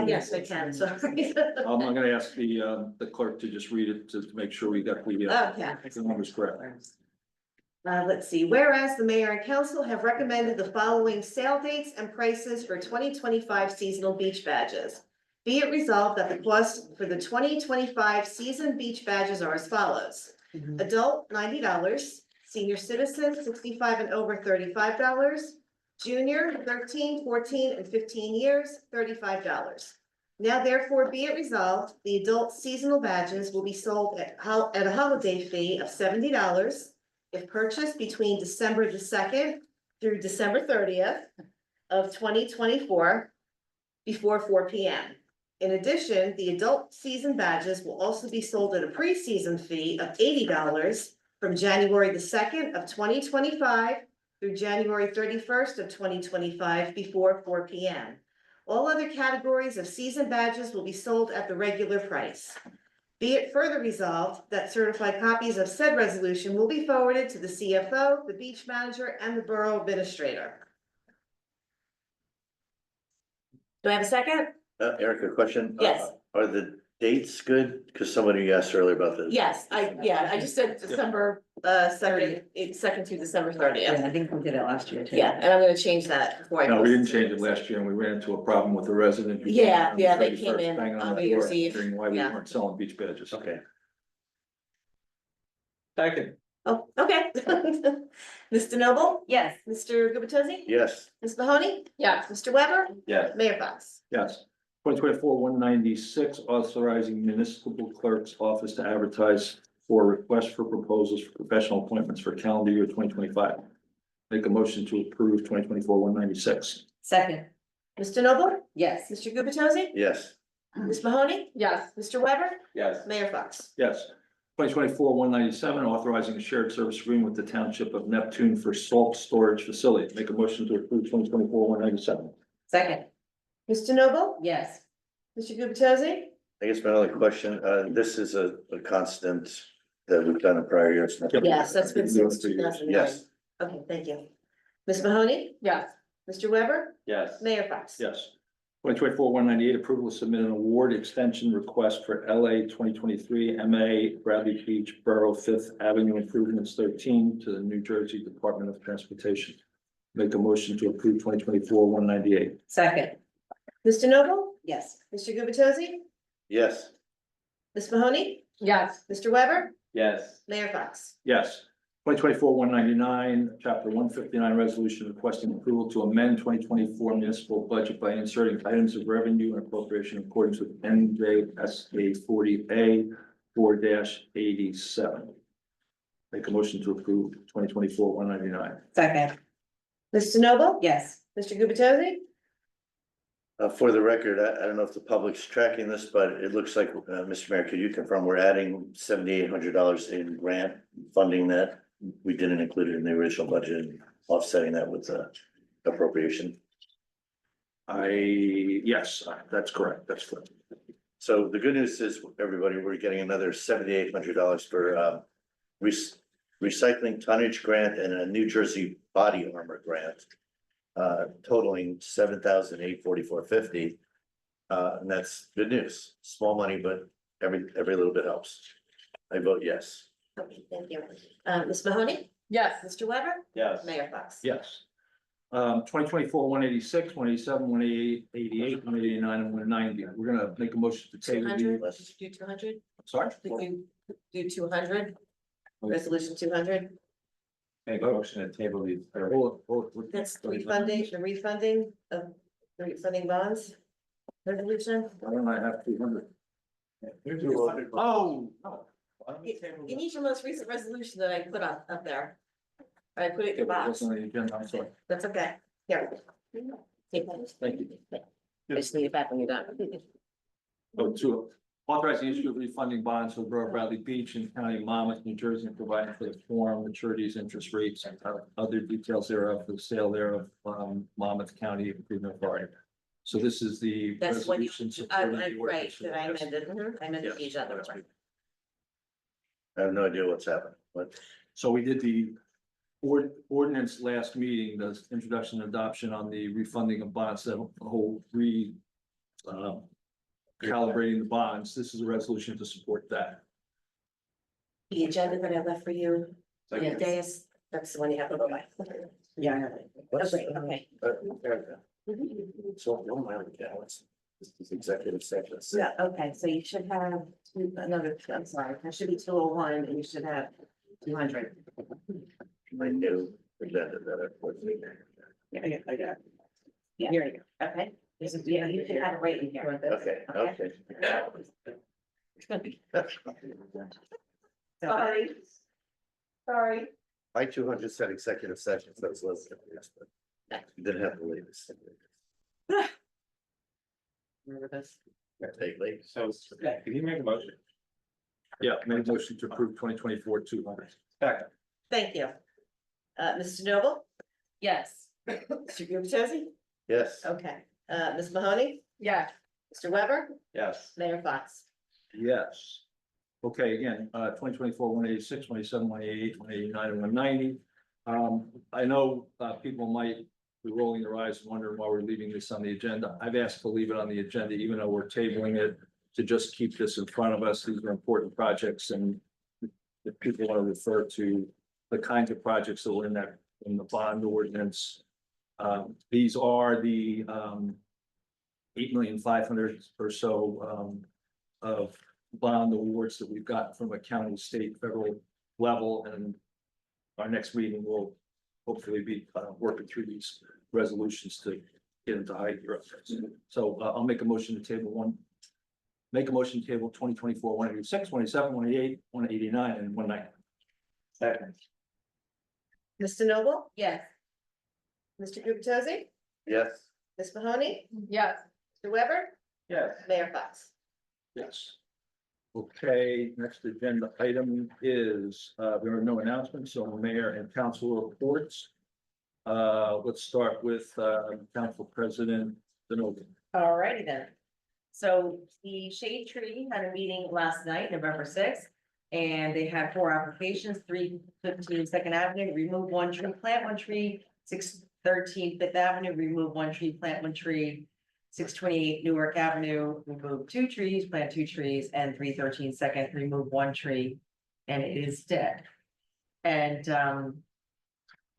Yes, I can, sorry. I'm gonna ask the clerk to just read it to make sure we got Okay. the numbers correct. Let's see, whereas the mayor and council have recommended the following sale dates and prices for 2025 seasonal beach badges. Be it resolved that the cost for the 2025 season beach badges are as follows. Adult, $90, senior citizen, 65 and over, $35. Junior, 13, 14, and 15 years, $35. Now therefore be it resolved, the adult seasonal badges will be sold at a holiday fee of $70 if purchased between December the 2nd through December 30th of 2024 before 4 p.m. In addition, the adult season badges will also be sold at a pre-season fee of $80 from January the 2nd of 2025 through January 31st of 2025 before 4 p.m. All other categories of season badges will be sold at the regular price. Be it further resolved that certified copies of said resolution will be forwarded to the CFO, the beach manager, and the borough administrator. Do I have a second? Erica, question? Yes. Are the dates good? Because somebody asked earlier about this. Yes, I just said December, second through December Yeah, 30th. I think we did it last year too. Yeah, and I'm gonna change that before I. No, we post didn't change it last year and we ran into a problem with the resident. who came Yeah, on the yeah, they came 31st, in banging on the New Year's door, Eve. wondering why we Yeah. weren't selling beach badges. Okay. Second. Oh, okay. Mr. Noble? Yes. Mr. Gubatose? Yes. Ms. Mahoney? Yeah, Mr. Weber? Yes. Mayor Fox? Yes. 2024-196, authorizing municipal clerk's office to advertise for requests for proposals for professional appointments for calendar year 2025. Make a motion to approve 2024-196. Second. Mr. Noble? Yes. Mr. Gubatose? Yes. Ms. Mahoney? yes, Mr. Weber? Yes. Mayor Fox? Yes. 2024-197, authorizing a shared service agreement with the township of Neptune for salt storage facility. Make a motion to approve 2024-197. Second. Mr. Noble? Yes. Mr. Gubatose? I guess my only question, this is a constant that we've done in prior years. Yes, that's been since 2009. Yes. Okay, thank you. Ms. Mahoney? yes, Mr. Weber? Yes. Mayor Fox? Yes. 2024-198, approval to submit an award extension request for LA 2023 MA Bradley Beach Borough Fifth Avenue Improvements 13 to the New Jersey Department of Transportation. Make a motion to approve 2024-198. Second. Mr. Noble? Yes. Mr. Gubatose? Yes. Ms. Mahoney? yes, Mr. Weber? Yes. Mayor Fox? Yes. 2024-199, chapter 159, resolution requesting approval to amend 2024 municipal budget by inserting items of revenue and appropriation in accordance with NJSA 40A 4-87. Make a motion to approve 2024-199. Second. Mr. Noble? Yes. Mr. Gubatose? For the record, I don't know if the public's tracking this, but it looks like, Mr. Mayor, could you confirm we're adding $7,800 in grant funding that we didn't include it in the original budget, and offsetting that with appropriation? Yes, that's correct. That's correct. So the good news is, everybody, we're getting another $7,800 for recycling tonnage grant and a New Jersey body armor grant. Totaling $7,844.50. And that's good news. Small money, but every little bit helps. I vote yes. Okay, thank you. Ms. Mahoney? yes, Mr. Weber? Yes. Mayor Fox? Yes. 2024-186, 187, 188, 189, and 190. We're gonna make a motion to Two table hundred, the, do 200? sorry? Did you do 200? Resolution 200? Make a motion to table these. That's refunding, the refunding of the refunding bonds? Resolution? Why don't I have 200? Oh. You need your most recent resolution that I put up there. I put it in Okay, your but box. that's on the agenda, I'm sorry. That's okay. Here. Take that. Thank you. I just need it back when you're done. So to authorize the issue of refunding bonds for the Borough of Bradley Beach and County of Monmouth, New Jersey, and providing for the form, maturities, interest rates, and other details thereof for the sale thereof, Monmouth County Improvement Authority. So this is the That's what you, resolution. supporting the right, ordinance. that I amended. I amended the Yes, agenda. that's right. I have no idea what's happening, but So we did the ordinance last meeting, the introduction and adoption on the refunding of bonds, the whole calibrating the bonds. This is a resolution to support that. The agenda that I left for you, the Yes. dais, that's the one you have to go by. Yeah, I have it. Okay. So, oh my God, this is executive session. Yeah, okay, so you should have another, I'm sorry, there should be 201 and you should have 200. My new agenda that Yeah, I got it. Yeah, here you go, okay. This is, yeah, you should have it right in here. Okay. Sorry. Sorry. My 200 said executive session, so it's less than this, but you didn't have to leave this. Remember this? Take late. So, can you make a motion? Yeah, made a motion to approve 2024-200. Second. Thank you. Mr. Noble? Yes. Mr. Gubatose? Yes. Okay. Ms. Mahoney, Yeah, Mr. Weber, Yes. Mayor Fox. Yes. Okay, again, 2024, 186, 187, 188, 189, and 190. I know, people might be rolling their eyes and wondering why we're leaving this on the agenda. I've asked to leave it on the agenda, even though we're tabling it, to just keep this in front of us. These are important projects, and if people want to refer to the kinds of projects that were in the bond ordinance. These are the, 8,500,000 or so, of bond awards that we've gotten from a county, state, federal level, and our next meeting will hopefully be working through these resolutions to get into high gear. So I'll make a motion to table 2024, 186, 187, 188, 189, and 190. Second. Mr. Noble, Yes. Mr. Gubatose, Yes. Ms. Mahoney, yeah. Mr. Weber, Yes. Mayor Fox. Yes. Okay, next agenda item is, there are no announcements, so mayor and council reports. Let's start with, council president Zenobia. Alrighty then. So the Shade Tree had a meeting last night, November 6th. And they had 4 applications, 315 Second Avenue, remove 1 tree, plant 1 tree, 613 Fifth Avenue, remove 1 tree, plant 1 tree. 628 Newark Avenue, remove 2 trees, plant 2 trees, and 313 Second, remove 1 tree, and it is dead. And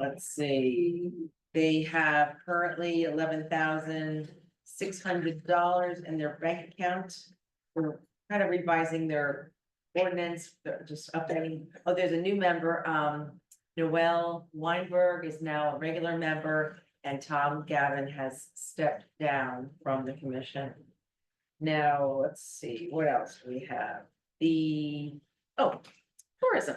let's see, they have currently $11,600 in their bank account. We're kind of revising their ordinance, they're just updating. Oh, there's a new member, Noel Weinberg is now a regular member. And Tom Gavin has stepped down from the commission. Now, let's see, what else do we have? Tourism.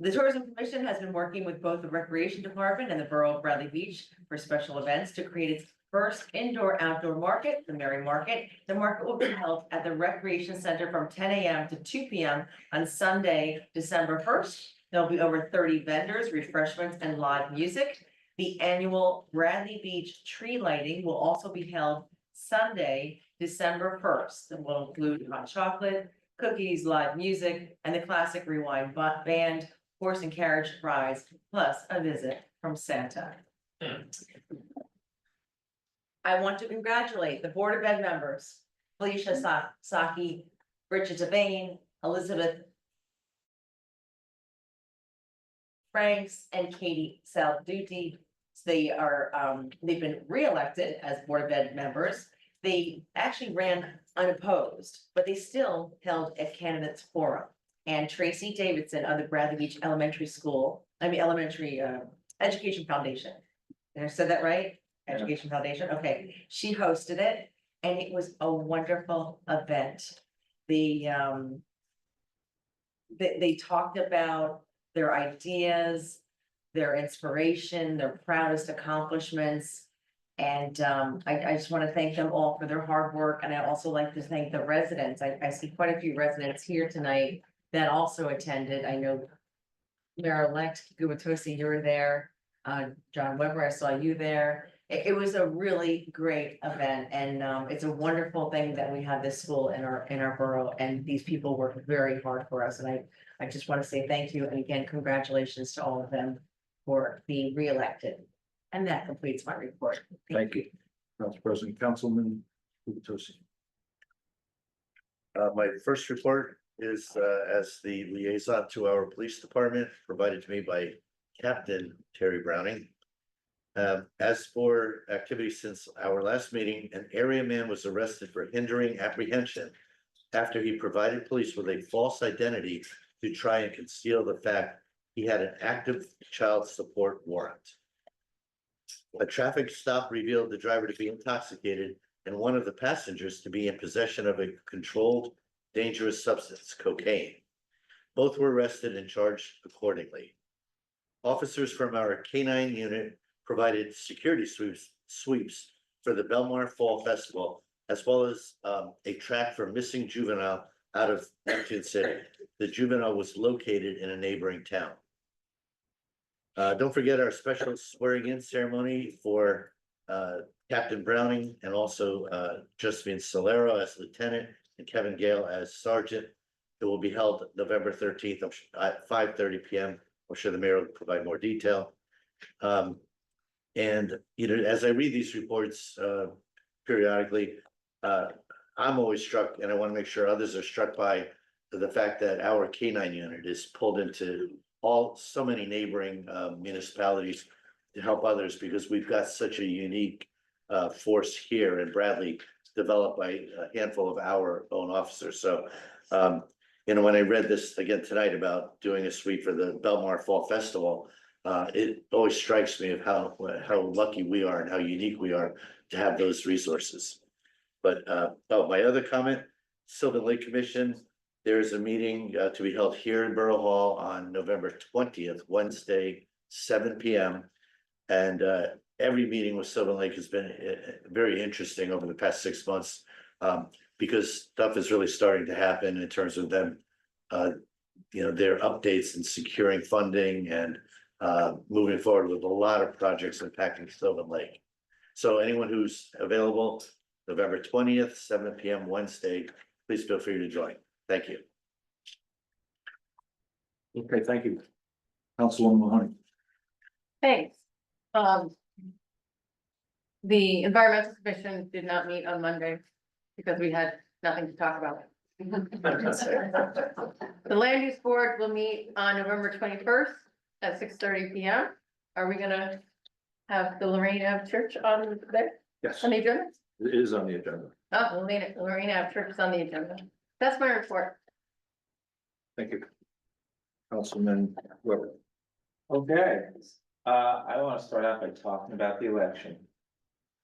The Tourism Commission has been working with both the Recreation Department and the Borough of Bradley Beach for special events to create its first indoor-outdoor market, the Merry Market. The market will be held at the Recreation Center from 10 a.m. to 2 p.m. on Sunday, December 1st. There'll be over 30 vendors, refreshments, and live music. The annual Bradley Beach tree lighting will also be held Sunday, December 1st. And will include hot chocolate, cookies, live music, and the classic Rewind band, horse and carriage rides, plus a visit from Santa. I want to congratulate the Board of Ed members, Felicia Saki, Bridget Devane, Elizabeth Franks, and Katie Salduti. They are, they've been reelected as Board of Ed members. They actually ran unopposed, but they still held a candidates forum. And Tracy Davidson of the Bradley Beach Elementary Education Foundation. Did I say that right? Education Foundation, okay. She hosted it, and it was a wonderful event. They talked about their ideas, their inspiration, their proudest accomplishments. And I just want to thank them all for their hard work. And I also like to thank the residents. I see quite a few residents here tonight that also attended. I know Mayor-elect Gubatose, you were there. John Weber, I saw you there. It was a really great event, and it's a wonderful thing that we have this school in our borough, and these people worked very hard for us. And I just want to say thank you, and again, congratulations to all of them for being reelected. And that completes my report. Thank you. Council President, Councilman Gubatose. My first report is as the liaison to our police department, provided to me by Captain Terry Browning. As for activities since our last meeting, an area man was arrested for hindering apprehension after he provided police with a false identity to try and conceal the fact he had an active child support warrant. A traffic stop revealed the driver to be intoxicated and one of the passengers to be in possession of a controlled dangerous substance, cocaine. Both were arrested and charged accordingly. Officers from our K-9 unit provided security sweeps for the Belmar Fall Festival, as well as a track for missing juvenile out of Hampton City. The juvenile was located in a neighboring town. Don't forget our special swearing in ceremony for Captain Browning and also Josephine Solero as lieutenant and Kevin Gale as sergeant. It will be held November 13th at 5:30 PM. I'm sure the mayor will provide more detail. And, you know, as I read these reports periodically, I'm always struck, and I want to make sure others are struck by the fact that our K-9 unit is pulled into so many neighboring municipalities to help others, because we've got such a unique force here in Bradley, developed by a handful of our own officers. So, you know, when I read this again tonight about doing a sweep for the Belmar Fall Festival, it always strikes me of how lucky we are and how unique we are to have those resources. But, my other comment, Sylvan Lake Commission, there's a meeting to be held here in Borough Hall on November 20th, Wednesday, 7 PM. And every meeting with Sylvan Lake has been very interesting over the past 6 months, because stuff is really starting to happen in terms of them, you know, their updates and securing funding and moving forward with a lot of projects impacting Sylvan Lake. So anyone who's available, November 20th, 7 PM Wednesday, please feel free to join. Thank you. Okay, thank you. Councilwoman Mahoney. Thanks. The Environmental Commission did not meet on Monday because we had nothing to talk about. The Land Use Board will meet on November 21st at 6:30 PM. Are we gonna have the Lorraine Ave Church on there, Yes, on the agenda? it is on the agenda. Oh, Lorraine Ave Church is on the agenda. That's my report. Thank you. Councilman Weber. Okay, I want to start out by talking about the election.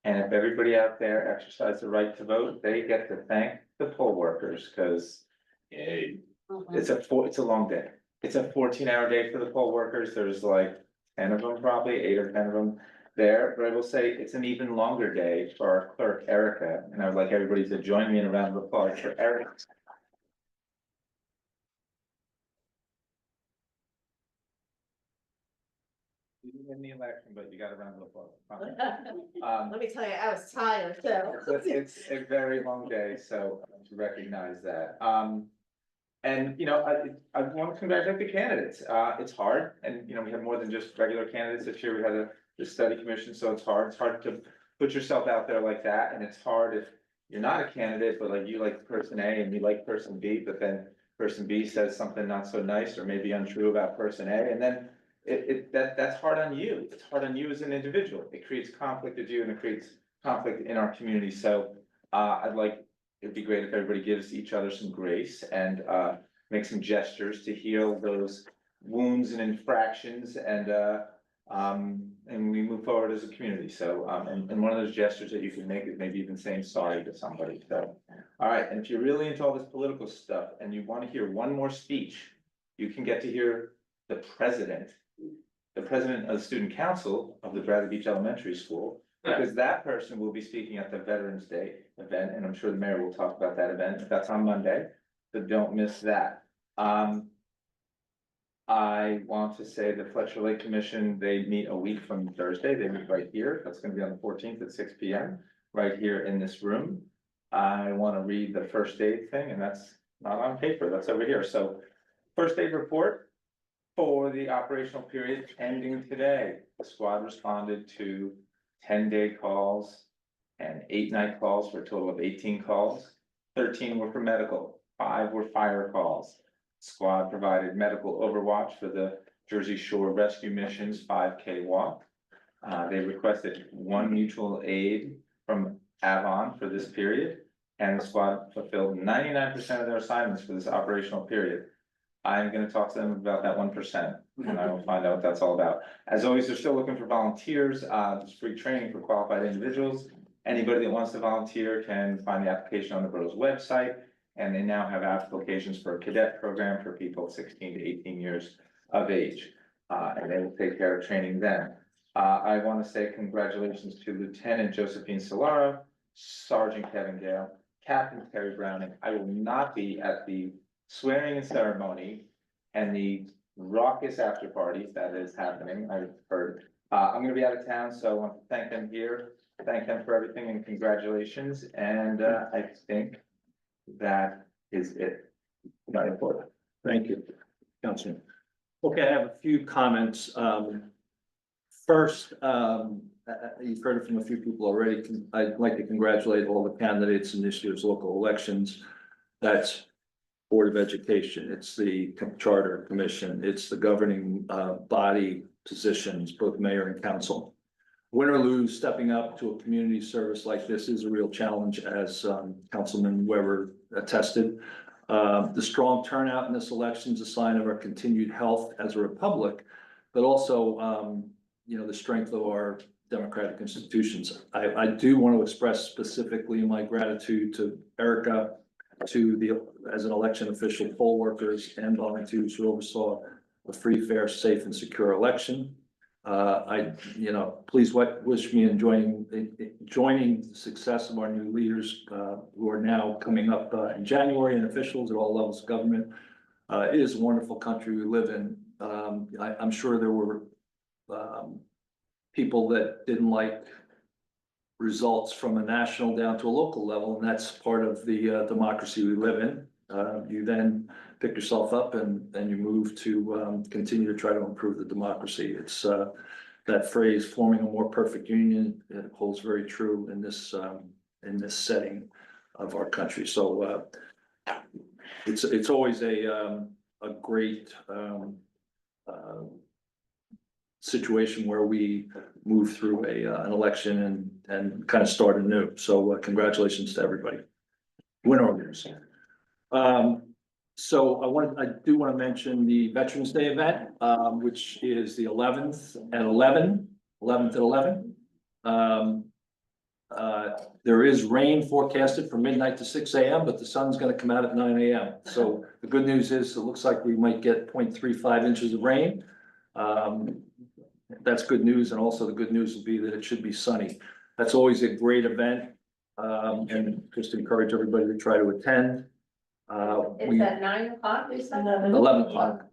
And if everybody out there exercised the right to vote, they get to thank the poll workers, because it's a long day. It's a 14-hour day for the poll workers. There's like 10 of them, probably 8 or 10 of them there. But I will say it's an even longer day for our clerk, Erica, and I would like everybody to join me in a round of applause for Erica. You didn't win the election, but you got a round of applause. Let me tell you, I was tired, so. It's a very long day, so to recognize that. And, you know, I want to congratulate the candidates. It's hard, and, you know, we have more than just regular candidates this year. We had the study commission, so it's hard. It's hard to put yourself out there like that, and it's hard if you're not a candidate, but like you like person A and you like person B, but then person B says something not so nice or maybe untrue about person A, and then that's hard on you. It's hard on you as an individual. It creates conflict with you, and it creates conflict in our community. So it'd be great if everybody gives each other some grace and make some gestures to heal those wounds and infractions, and we move forward as a community. So and one of those gestures that you can make is maybe even saying sorry to somebody. So all right, and if you're really into all this political stuff and you want to hear one more speech, you can get to hear the president of the student council of the Bradley Beach Elementary School, because that person will be speaking at the Veterans Day event, and I'm sure the mayor will talk about that event. That's on Monday, so don't miss that. I want to say the Fletcher Lake Commission, they meet a week from Thursday. They meet right here. That's gonna be on the 14th at 6 PM, right here in this room. I want to read the first aid thing, and that's not on paper, that's over here. So first aid report for the operational period ending today. The squad responded to 10-day calls and 8 night calls for a total of 18 calls. 13 were for medical, 5 were fire calls. Squad provided medical overwatch for the Jersey Shore Rescue Mission's 5K walk. They requested 1 mutual aid from Avon for this period, and the squad fulfilled 99% of their assignments for this operational period. I'm gonna talk to them about that 1%, and I will find out what that's all about. As always, they're still looking for volunteers. There's free training for qualified individuals. Anybody that wants to volunteer can find the application on the borough's website, and they now have applications for a cadet program for people 16 to 18 years of age. And they will take care of training them. I want to say congratulations to Lieutenant Josephine Solara, Sergeant Kevin Gale, Captain Terry Browning. I will not be at the swearing in ceremony and the raucous after party that is happening. I've heard. I'm gonna be out of town, so I want to thank them here thank him for everything and congratulations, and I think that is it. Not important. Thank you, Councilman. Okay, I have a few comments. First, you've heard it from a few people already. I'd like to congratulate all the candidates in this year's local elections. That's Board of Education, it's the Charter Commission, it's the governing body positions, both mayor and council. Win or lose, stepping up to a community service like this is a real challenge, as Councilman Weber attested. The strong turnout in this election is a sign of our continued health as a republic, but also, the strength of our democratic institutions. I do want to express specifically my gratitude to Erica, as an election official, poll workers and volunteers who oversaw a free, fair, safe and secure election. Please wish me in joining the success of our new leaders, who are now coming up in January, and officials at all levels of government. It is a wonderful country we live in. I'm sure there were people that didn't like results from a national down to a local level, and that's part of the democracy we live in. You then pick yourself up and you move to continue to try to improve the democracy. It's that phrase, forming a more perfect union, it holds very true in this setting of our country. So it's always a great situation where we move through an election and kind of start anew. So congratulations to everybody. Win or lose. So I do want to mention the Veterans Day event, which is the 11th at 11. There is rain forecasted from midnight to 6 a.m., but the sun's going to come out at 9 a.m. So the good news is it looks like we might get 0.35 inches of rain. That's good news, and also the good news will be that it should be sunny. That's always a great event, and just encourage everybody to try to attend. It's at 9 o'clock, they said? 11 o'clock.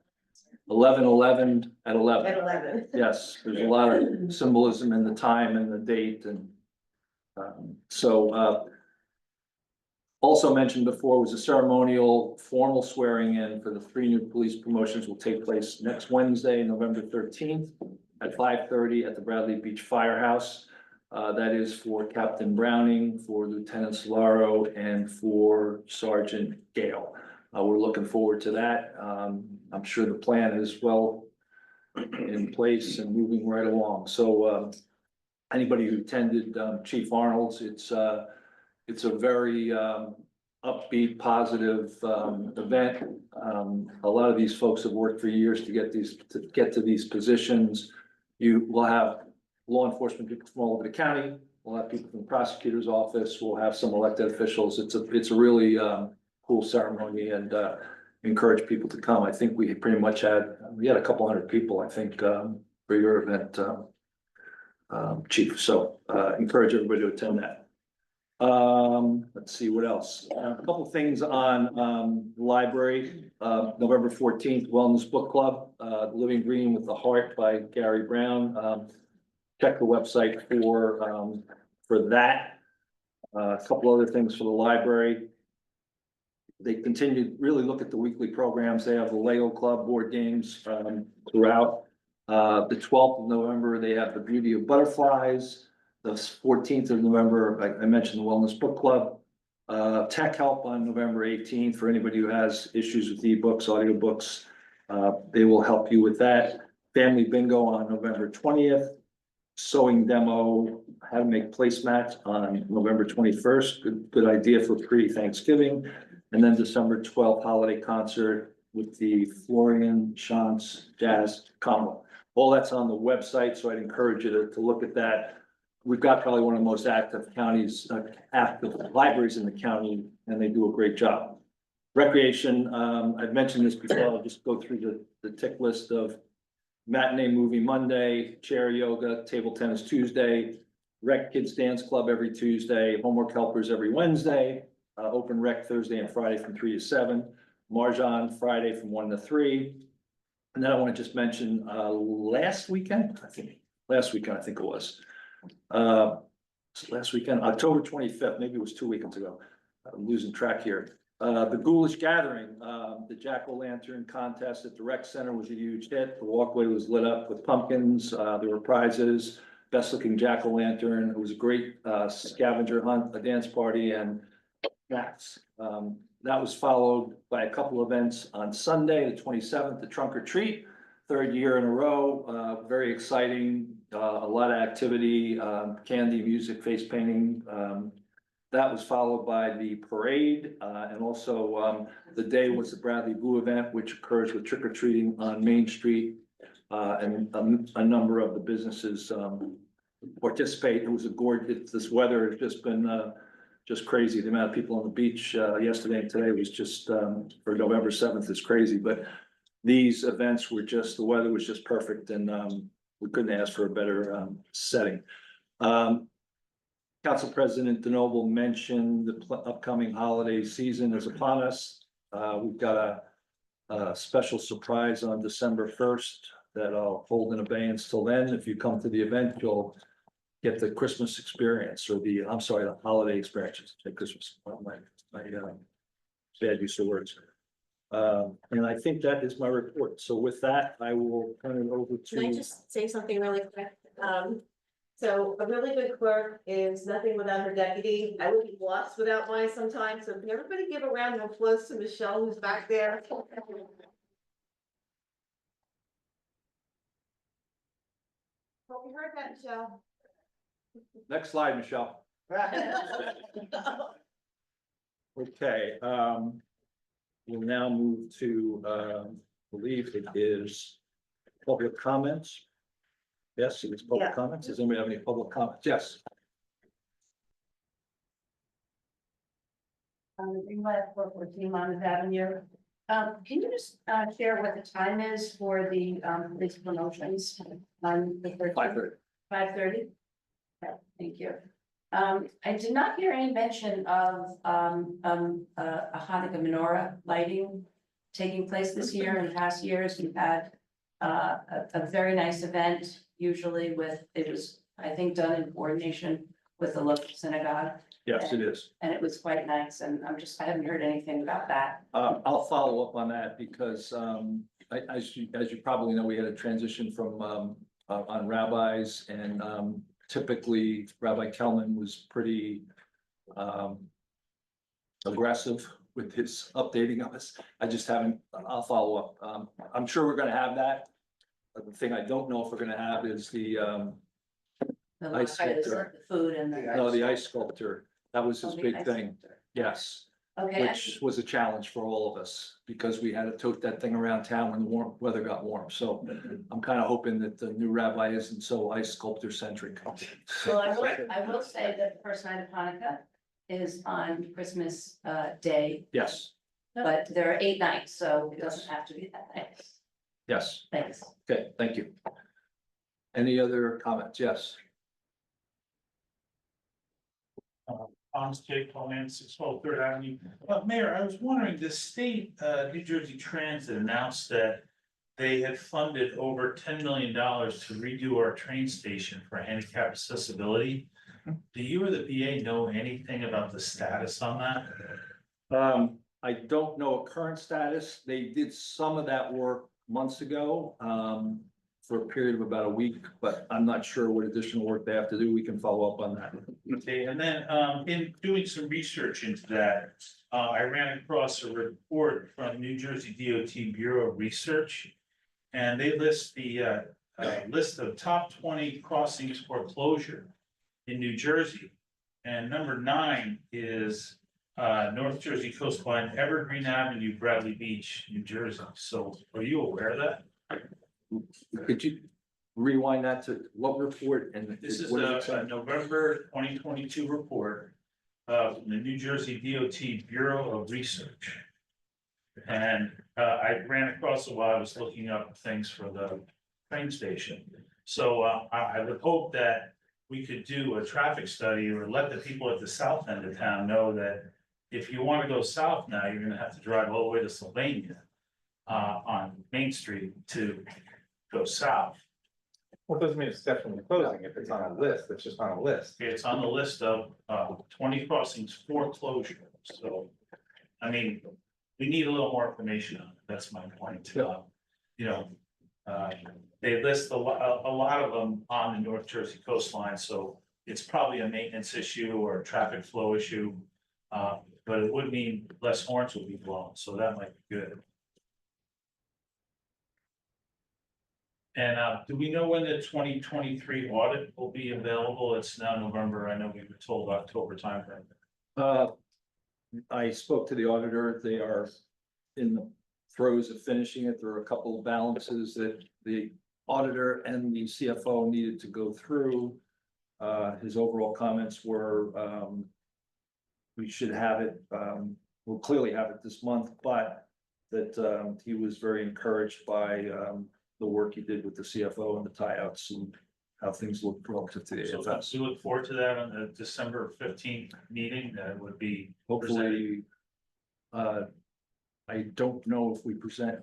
11 at 11. At 11. Yes, there's a lot of symbolism in the time and the date, and also mentioned before was a ceremonial formal swearing in for the 3 new police promotions will take place next Wednesday, November 13th at 5:30 at the Bradley Beach Firehouse. That is for Captain Browning, for Lieutenant Solaro, and for Sergeant Gale. We're looking forward to that. I'm sure the plan is well in place and moving right along. So anybody who attended Chief Arnold's, it's a very upbeat, positive event. A lot of these folks have worked for years to get to these positions. You will have law enforcement people from all over the county. We'll have people from the prosecutor's office. We'll have some elected officials. It's a really cool ceremony, and encourage people to come. I think we pretty much had a couple hundred people, I think, for your event, Chief. So encourage everybody to attend that. Let's see what else. A couple things on the library. November 14th, Wellness Book Club, Living Green with the Heart by Gary Brown. Check the website for that. A couple other things for the library. They continue to really look at the weekly programs. They have the Lego Club board games throughout. The 12th of November, they have the Beauty of Butterflies. The 14th of November, I mentioned the Wellness Book Club. Tech Help on November 18th for anybody who has issues with ebooks, audiobooks. They will help you with that. Family Bingo on November 20th. Sewing demo, how to make placemats on November 21st. Good idea for pre-Thanksgiving. And then December 12th, holiday concert with the Florian Chance Jazz Combo. All that's on the website, so I'd encourage you to look at that. We've got probably one of the most active active libraries in the county, and they do a great job. Recreation, I've mentioned this before, I'll just go through the tick list of matinee movie Monday, chair yoga, table tennis Tuesday, rec kids dance club every Tuesday, homework helpers every Wednesday, open rec Thursday and Friday from 3 to 7, Mahjong Friday from 1 to 3. And then I want to just mention last weekend, I think it was, last weekend, October 25th, maybe it was 2 weekends ago. I'm losing track here. The Ghoulish Gathering, the Jack-o'-lantern contest at the rec center was a huge hit. The walkway was lit up with pumpkins. There were prizes, best looking jack-o'-lantern. It was a great scavenger hunt, a dance party, and snacks. That was followed by a couple events on Sunday, the 27th, the Trunk or Treat, third year in a row. Very exciting, a lot of activity, candy, music, face painting. That was followed by the parade, and also the day was the Bradley Boo event, which occurs with trick or treating on Main Street. And a number of the businesses participate. It was a gorgeous, this weather has just been just crazy. The amount of people on the beach yesterday and today was just, for November 7th is crazy. But these events were just, the weather was just perfect, and we couldn't ask for a better setting. Council President DeNoble mentioned the upcoming holiday season is upon us. We've got a special surprise on December 1st that I'll hold in abeyance till then. If you come to the event, you'll get the Christmas experience, or the, I'm sorry, the holiday experience. Say Christmas, my bad use of words. And I think that is my report. So with that, I will turn it over to. Can I just say something really quick? So a really good clerk is nothing without her deputy. I would be lost without mine sometimes. So can everybody give a round of applause to Michelle, who's back there? Hope you heard that, Michelle. Next slide, Michelle. Okay, we'll now move to, I believe it is public comments. Yes, it's public Yeah. comments. Does anybody have any public comments? Yes. Team on Avenue. Can you just share what the time is for the police promotions on the 5:30. 5:30? Yeah, thank you. I did not hear any mention of a Hanukkah menorah lighting taking place this year. In past years, we've had a very nice event, usually with, it was, I think, done in coordination with the local synagogue. Yes, it is. And it was quite nice, and I haven't heard anything about that. I'll follow up on that because, as you probably know, we had a transition from, on rabbis, and, typically Rabbi Kelman was pretty, aggressive with his updating of us. I just haven't, I'll follow up. I'm sure we're gonna have that. But the thing I don't know if we're gonna have is the ice sculptor. The food and the. No, the ice sculptor. That was his Oh, the big ice thing. sculptor. Yes. Okay. Which was a challenge for all of us because we had to tote that thing around town when the warm weather got warm. So I'm kind of hoping that the new rabbi isn't so ice sculptor centric. Well, I will say that the first night of Hanukkah is on Christmas Day, Yes, but there are 8 nights, so it doesn't have to be that night. yes. Thanks. Okay, thank you. Any other comments? Yes. Thomas J. Cohen, 612 Third Avenue. Mayor, I was wondering, the state, New Jersey Transit announced that they had funded over $10 million to redo our train station for handicap accessibility. Do you or the VA know anything about the status on that? I don't know a current status. They did some of that work months ago, for a period of about a week, but I'm not sure what additional work they have to do. We can follow up on that. Okay, and then in doing some research into that, I ran across a report from New Jersey DOT Bureau of Research. And they list the list of top 20 crossings for closure in New Jersey. And number 9 is North Jersey Coastline, Evergreen Avenue, Bradley Beach, New Jersey. So are you aware of that? Could you rewind that to what report and? This is what does it say? a November 2022 report from the New Jersey DOT Bureau of Research. And I ran across it while I was looking up things for the train station. So I would hope that we could do a traffic study or let the people at the south end of town know that if you want to go south now, you're gonna have to drive all the way to Sylvania on Main Street to go south. Well, it doesn't mean it's definitely closing, if it's on a list, it's just on a list. It's on the list of 20 crossings for closure, so. I mean, we need a little more information on it, that's my point. You know, they list a lot of them on the North Jersey coastline, so it's probably a maintenance issue or a traffic flow issue. But it would mean less horns will be blown, so that might be good. And do we know when the 2023 audit will be available? It's now November, I know we were told October timeframe. I spoke to the auditor, they are in the throes of finishing it, there are a couple of balances that the auditor and the CFO needed to go through. His overall comments were, we should have it, we'll clearly have it this month, but that he was very encouraged by the work he did with the CFO and the tie-outs and how things look relative to the So AFS. we look forward to that on the December 15th meeting, that would be. Hopefully, I don't know if we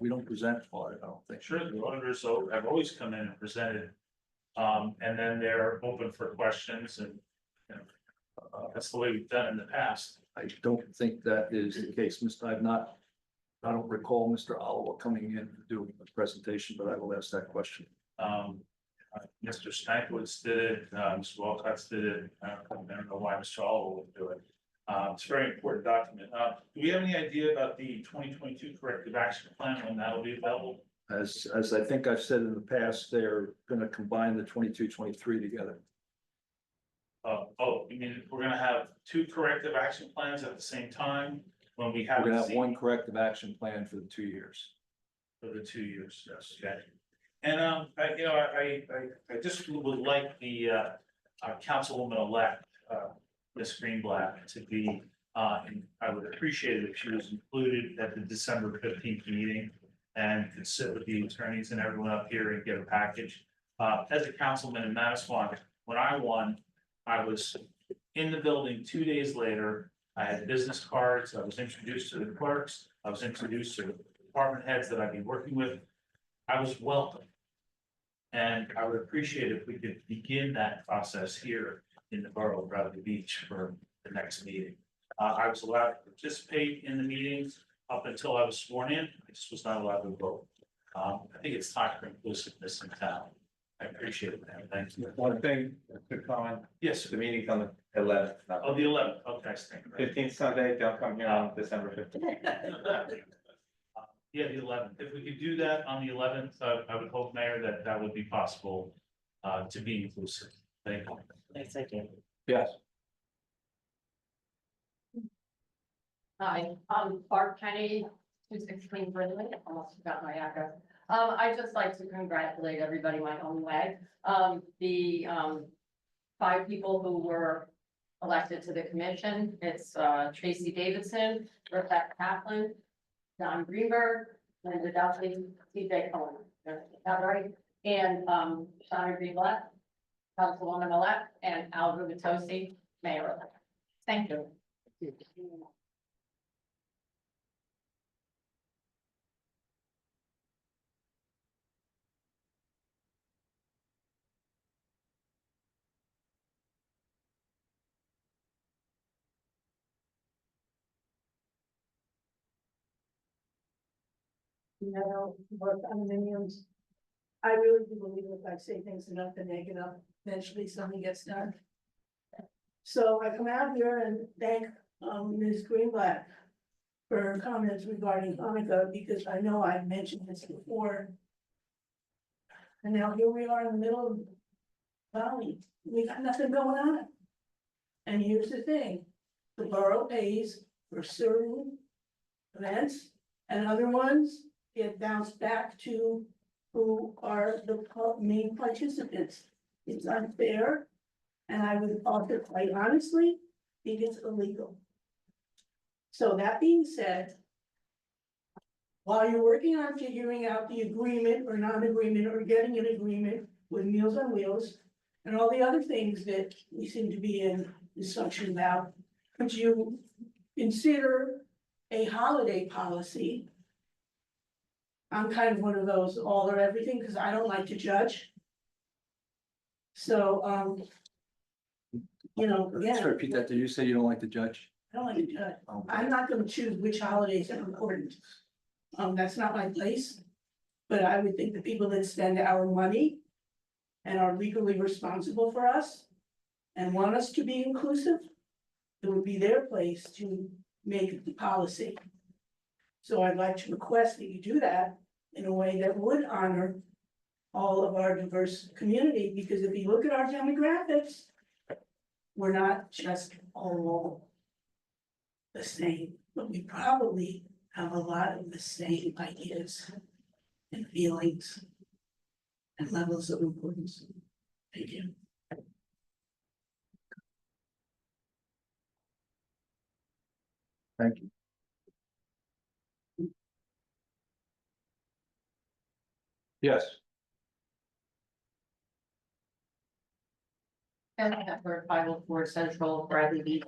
don't present audit, I don't think. Sure, the auditors have always come in and presented, and then they're open for questions and, you know, that's the way we've done it in the past. I don't think that is the case, I don't recall Mr. Oliver coming in and doing the presentation, but I will ask that question. Mr. Stankiewicz did it, Mr. Walcott's did it, I don't know why Mr. Oliver would do it. It's a very important document. Do we have any idea about the 2022 corrective action plan, when that'll be available? As I think I've said in the past, they're gonna combine the 22-23 together. You mean, we're gonna have two corrective action plans at the same time, when we have. We're gonna have one corrective action plan for the 2 years. For the 2 years, yes, okay. And, I just would like the, Councilwoman-elect, Ms. Greenblatt to be, and I would appreciate it if she was included at the December 15th meeting and could sit with the attorneys and everyone up here and get a package. As a councilman in Manasquan, when I won, I was in the building 2 days later. I had business cards, I was introduced to the clerks, I was introduced to the department heads that I'd be working with. I was welcome. And I would appreciate if we could begin that process here in the borough of Bradley Beach for the next meeting. I was allowed to participate in the meetings up until I was sworn in, I just was not allowed to vote. I think it's time for inclusiveness in town. I appreciate it, man, thank you. One thing, a quick comment, Yes, the meeting's on the 11th. oh, the 11th, okay, thank you. 15th Sunday, don't come here on December 15th. Yeah, the 11th. If we could do that on the 11th, I would hope, Mayor, that that would be possible to be inclusive. Thank you. Thanks, I do. Yes. Hi, Barb Kenny, 216 Brindley, almost forgot my address. I'd just like to congratulate everybody my own way. The 5 people who were elected to the commission, it's Tracy Davidson, Rebecca Kaplan, Don Greenberg, Linda Duffy, TJ Cohen, is that right? And Shawna Greenblatt, Councilwoman-elect, and Al Rubatosi, Mayor-elect. Thank you. Work condominiums. I really do believe if I say things enough and make it up, eventually something gets done. So I come out here and thank Ms. Greenblatt for her comments regarding Hanukkah, because I know I've mentioned this before. And now here we are in the middle of Valley, we got nothing going on. And here's the thing, the borough pays for certain events, and other ones get bounced back to who are the main participants. It's unfair, and I would also quite honestly think it's illegal. So that being said, while you're working on figuring out the agreement or non-agreement or getting an agreement with Meals on Wheels and all the other things that we seem to be in discussion about, could you consider a holiday policy? I'm kind of one of those all or everything, because I don't like to judge. So, you know, Let's again, repeat that. Did you say you don't like the judge? I don't like, I'm not gonna choose which holidays are important. That's not my place. But I would think the people that spend our money and are legally responsible for us and want us to be inclusive, it would be their place to make the policy. So I'd like to request that you do that in a way that would honor all of our diverse community, because if you look at our demographics, we're not just all the same, but we probably have a lot of the same ideas and feelings and levels of importance. Thank you. Thank you. Yes. And for 504 Central Bradley Beach.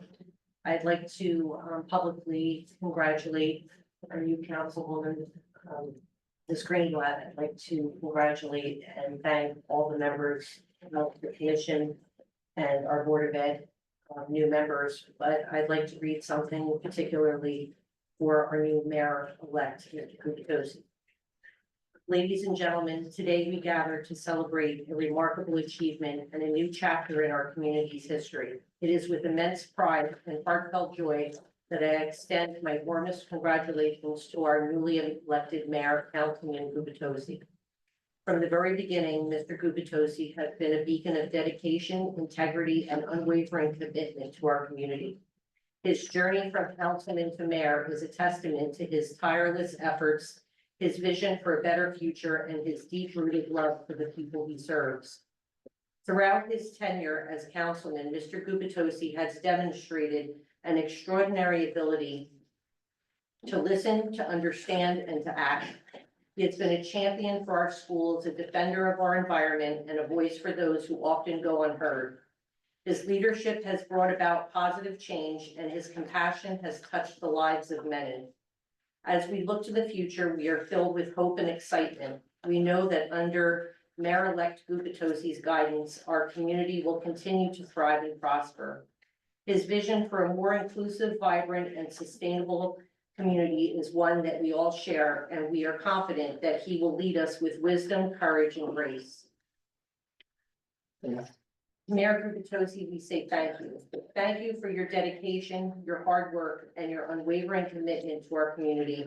I'd like to publicly congratulate our new councilwoman, Ms. Greenblatt. I'd like to congratulate and thank all the members of the commission and our Board of Ed, new members. But I'd like to read something particularly for our new mayor-elect, Mr. Gubitosi. Ladies and gentlemen, today we gather to celebrate a remarkable achievement and a new chapter in our community's history. It is with immense pride and heartfelt joy that I extend my warmest congratulations to our newly elected mayor, Councilman Gubitosi. From the very beginning, Mr. Gubitosi has been a beacon of dedication, integrity, and unwavering commitment to our community. His journey from councilman to mayor is a testament to his tireless efforts, his vision for a better future, and his deep-rooted love for the people he serves. Throughout his tenure as councilman, Mr. Gubitosi has demonstrated an extraordinary ability to listen, to understand, and to act. He has been a champion for our schools, a defender of our environment, and a voice for those who often go unheard. His leadership has brought about positive change, and his compassion has touched the lives of many. As we look to the future, we are filled with hope and excitement. We know that under Mayor-elect Gubitosi's guidance, our community will continue to thrive and prosper. His vision for a more inclusive, vibrant, and sustainable community is one that we all share, and we are confident that he will lead us with wisdom, courage, and grace. Mayor Gubitosi, we say thank you. Thank you for your dedication, your hard work, and your unwavering commitment to our community.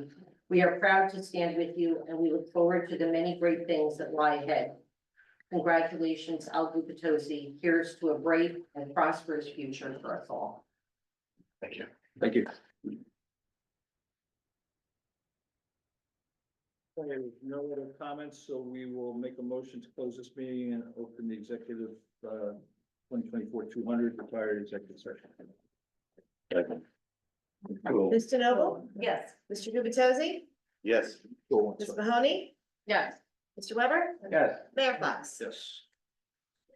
We are proud to stand with you, and we look forward to the many great things that lie ahead. Congratulations, Al Gubitosi. Here's to a bright and prosperous future for us all. Thank you. Thank you. No other comments, so we will make a motion to close this meeting and open the executive 2024-200 retired executive session. Ms. DeNoble? Yes. Mr. Gubitosi? Yes. Ms. Mahoney? Yes. Mr. Weber? Yes. Mayor Fox? Yes.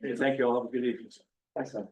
Hey, thank you all. Have a good evening. Thanks, son.